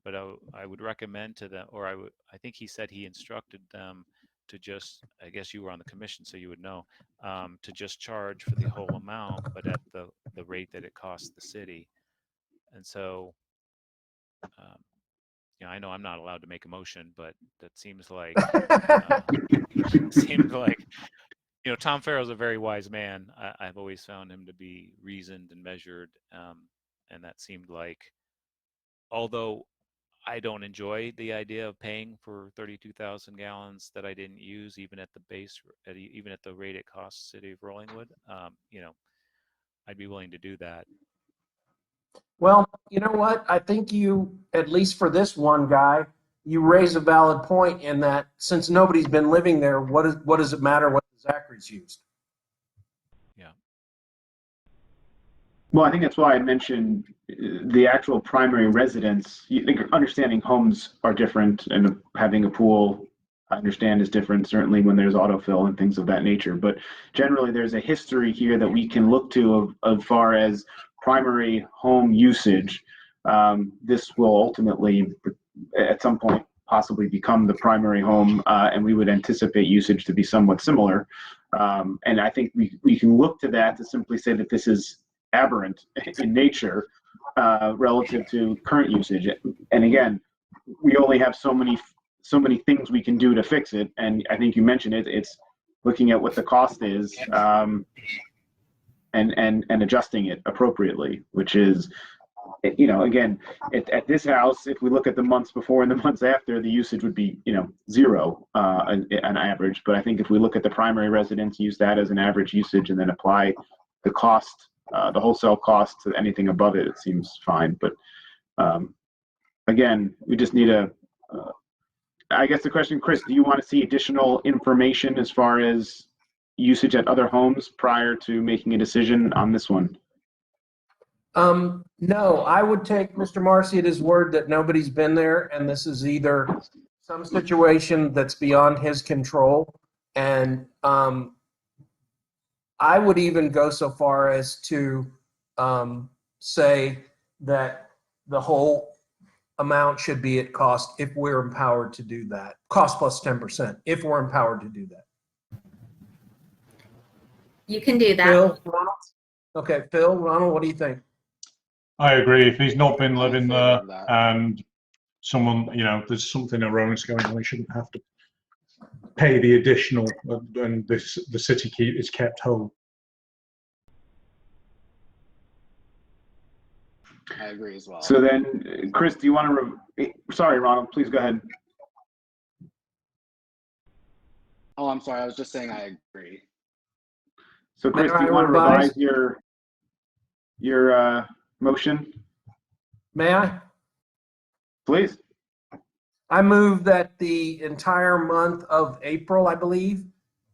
[SPEAKER 9] But I would recommend to them, or I think he said he instructed them to just, I guess you were on the commission, so you would know, to just charge for the whole amount, but at the rate that it costs the city. And so, you know, I know I'm not allowed to make a motion, but that seems like you know, Tom Farrell's a very wise man. I've always found him to be reasoned and measured, and that seemed like, although I don't enjoy the idea of paying for 32,000 gallons that I didn't use, even at the rate it costs City of Rollingwood, you know, I'd be willing to do that.
[SPEAKER 3] Well, you know what? I think you, at least for this one guy, you raise a valid point in that since nobody's been living there, what does it matter what the Zacharys used?
[SPEAKER 9] Yeah.
[SPEAKER 1] Well, I think that's why I mentioned the actual primary residence. Understanding homes are different, and having a pool, I understand, is different, certainly when there's autofill and things of that nature. But generally, there's a history here that we can look to of far as primary home usage. This will ultimately, at some point, possibly become the primary home, and we would anticipate usage to be somewhat similar. And I think we can look to that to simply say that this is aberrant in nature relative to current usage. And again, we only have so many things we can do to fix it. And I think you mentioned it. It's looking at what the cost is, and adjusting it appropriately, which is, you know, again, at this house, if we look at the months before and the months after, the usage would be, you know, 0 on average. But I think if we look at the primary residence, use that as an average usage, and then apply the cost, the wholesale cost, to anything above it, it seems fine. But again, we just need I guess the question, Chris, do you want to see additional information as far as usage at other homes prior to making a decision on this one?
[SPEAKER 3] No, I would take Mr. Marcy at his word that nobody's been there, and this is either some situation that's beyond his control, and I would even go so far as to say that the whole amount should be at cost if we're empowered to do that. Cost plus 10%, if we're empowered to do that.
[SPEAKER 5] You can do that.
[SPEAKER 3] Phil, Ronald? Okay, Phil, Ronald, what do you think?
[SPEAKER 8] I agree. If he's not been
[SPEAKER 4] I'm in
[SPEAKER 8] living
[SPEAKER 4] favor
[SPEAKER 8] there
[SPEAKER 4] of that.
[SPEAKER 8] and someone, there's something erroneous going on, he shouldn't have to pay the additional, and the city is kept whole.
[SPEAKER 4] I agree as well.
[SPEAKER 1] So then, Chris, do you want to, sorry, Ronald, please go ahead.
[SPEAKER 4] Oh, I'm sorry. I was just saying I agree.
[SPEAKER 1] So Chris, do
[SPEAKER 3] May
[SPEAKER 1] you
[SPEAKER 3] I
[SPEAKER 1] want to
[SPEAKER 3] revise?
[SPEAKER 1] revise your motion,
[SPEAKER 3] May I?
[SPEAKER 1] please?
[SPEAKER 3] I move that the entire month of April, I believe,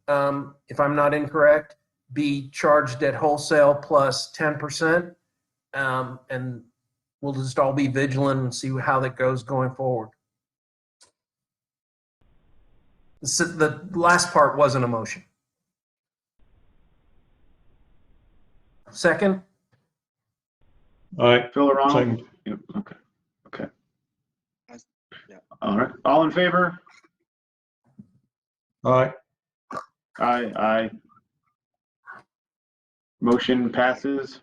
[SPEAKER 3] if I'm not incorrect, be charged at wholesale plus 10%. And we'll just all be vigilant and see how that goes going forward. The last part wasn't a motion. Second?
[SPEAKER 8] All right.
[SPEAKER 1] Phil or Ronald?
[SPEAKER 8] Second.
[SPEAKER 1] Yep, okay. Okay.
[SPEAKER 4] Yeah.
[SPEAKER 1] All right. All in favor?
[SPEAKER 8] All right.
[SPEAKER 1] Aye, aye. Motion passes.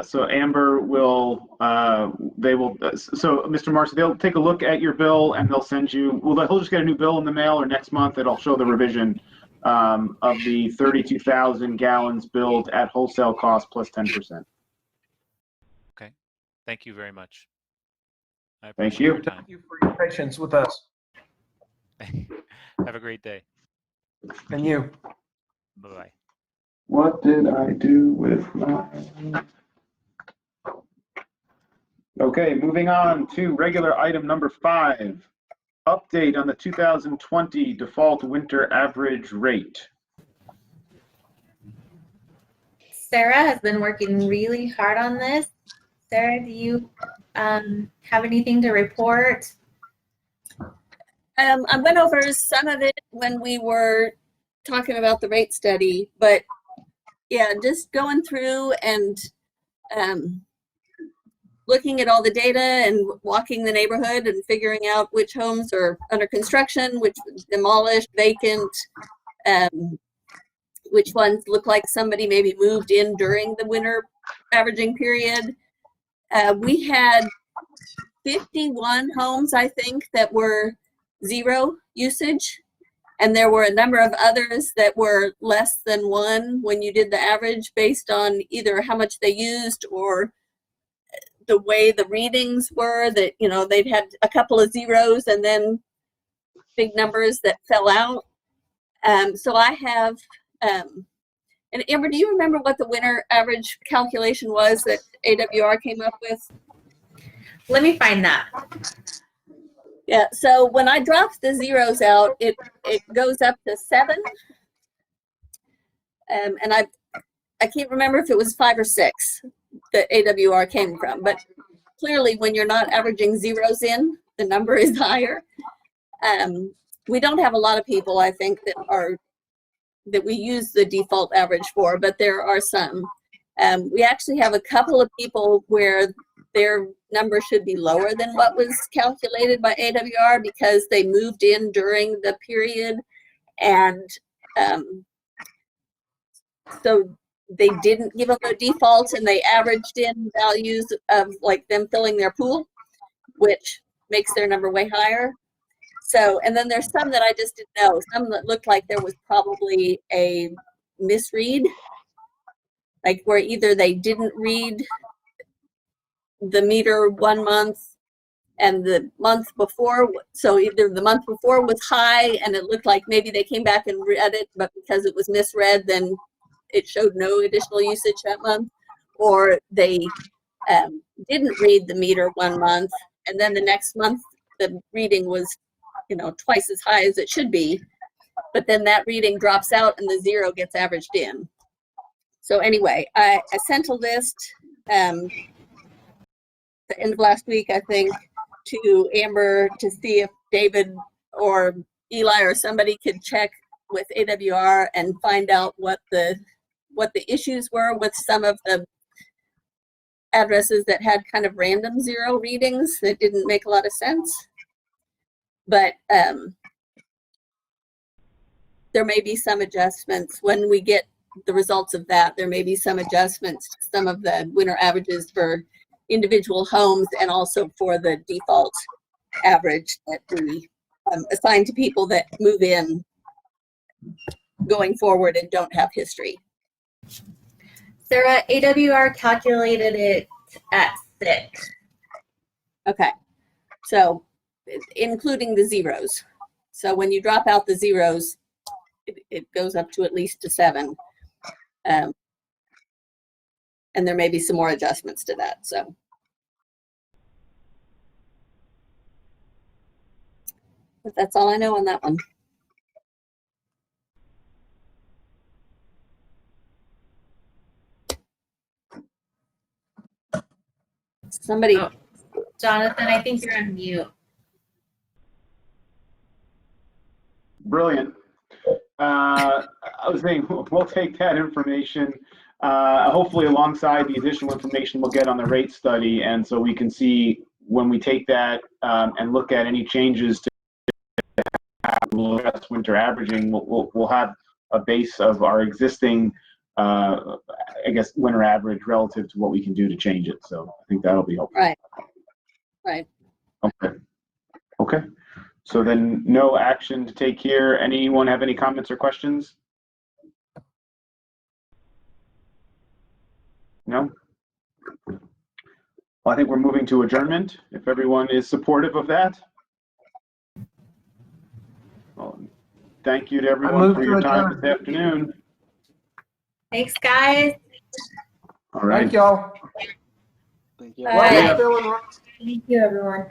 [SPEAKER 1] So Amber will, so Mr. Marcy, they'll take a look at your bill and they'll send you, he'll just get a new bill in the mail, or next month it'll show the revision of the 32,000 gallons billed at wholesale cost plus 10%.
[SPEAKER 9] Okay. Thank you very much. I
[SPEAKER 1] Thank
[SPEAKER 9] appreciate
[SPEAKER 1] you.
[SPEAKER 9] your time.
[SPEAKER 3] Thank you for your patience with us.
[SPEAKER 9] Have a great day.
[SPEAKER 3] And you.
[SPEAKER 9] Bye-bye.
[SPEAKER 1] What did I do with my... Okay, moving on to regular item number 5. Update on the 2020 default winter average rate.
[SPEAKER 5] Sarah has been working really hard on this. Sarah, do you have anything to report?
[SPEAKER 7] I went over some of it when we were talking about the rate study, but yeah, just going through and looking at all the data and walking the neighborhood and figuring out which homes are under construction, which demolished, vacant, which ones look like somebody maybe moved in during the winter averaging period. We had 51 homes, I think, that were zero usage. And there were a number of others that were less than 1 when you did the average based on either how much they used or the way the readings were, that, they'd had a couple of zeros and then big numbers that fell out. So I have, and Amber, do you remember what the winter average calculation was that AWR came up with?
[SPEAKER 5] Let me find that.
[SPEAKER 7] Yeah, so when I dropped the zeros out, it goes up to 7. And I can't remember if it was 5 or 6 that AWR came from, but clearly when you're not averaging zeros in, the number is higher. We don't have a lot of people, I think, that we use the default average for, but there are some. We actually have a couple of people where their number should be lower than what was calculated by AWR because they moved in during the period, and so they didn't give them a default and they averaged in values of like them filling their pool, which makes their number way higher. So, and then there's some that I just didn't know, some that looked like there was probably a misread, like where either they didn't read the meter 1 month and the month before, so either the month before was high and it looked like maybe they came back and read it, but because it was misread, then it showed no additional usage that month, or they didn't read the meter 1 month and then the next month the reading was twice as high as it should be, but then that reading drops out and the zero gets averaged in. So anyway, I sent a list the end of last week, I think, to Amber to see if David or Eli or somebody could check with AWR and find out what the issues were with some of the addresses that had kind of random zero readings that didn't make a lot of sense. But there may be some adjustments when we get the results of that. There may be some adjustments to some of the winter averages for individual homes and also for the default average that we assign to people that move in going forward and don't have history.
[SPEAKER 5] Sarah, AWR calculated it at 6.
[SPEAKER 7] Okay, so including the zeros. So when you drop out the zeros, it goes up to at least to 7. And there may be some more adjustments to that. So, but that's all I know on that one. Somebody.
[SPEAKER 5] Oh, Jonathan, I think you're on mute.
[SPEAKER 1] Brilliant. I was saying we'll take that information, hopefully alongside the additional information we'll get on the rate study, and so we can see when we take that and look at any changes to winter averaging, we'll have a base of our existing, I guess, winter average relative to what we can do to change it. So I think that'll be helpful.
[SPEAKER 7] Right. Right.
[SPEAKER 1] Okay. Okay. So then no action to take here. Anyone have any comments or questions? No? Well, I think we're moving to adjournment, if everyone is supportive of that. Well, thank you to everyone for your time this afternoon.
[SPEAKER 5] Thanks, guys.
[SPEAKER 1] All right.
[SPEAKER 3] Thank y'all.
[SPEAKER 4] Thank you.
[SPEAKER 5] Bye.
[SPEAKER 3] Well,
[SPEAKER 5] Thank you, everyone.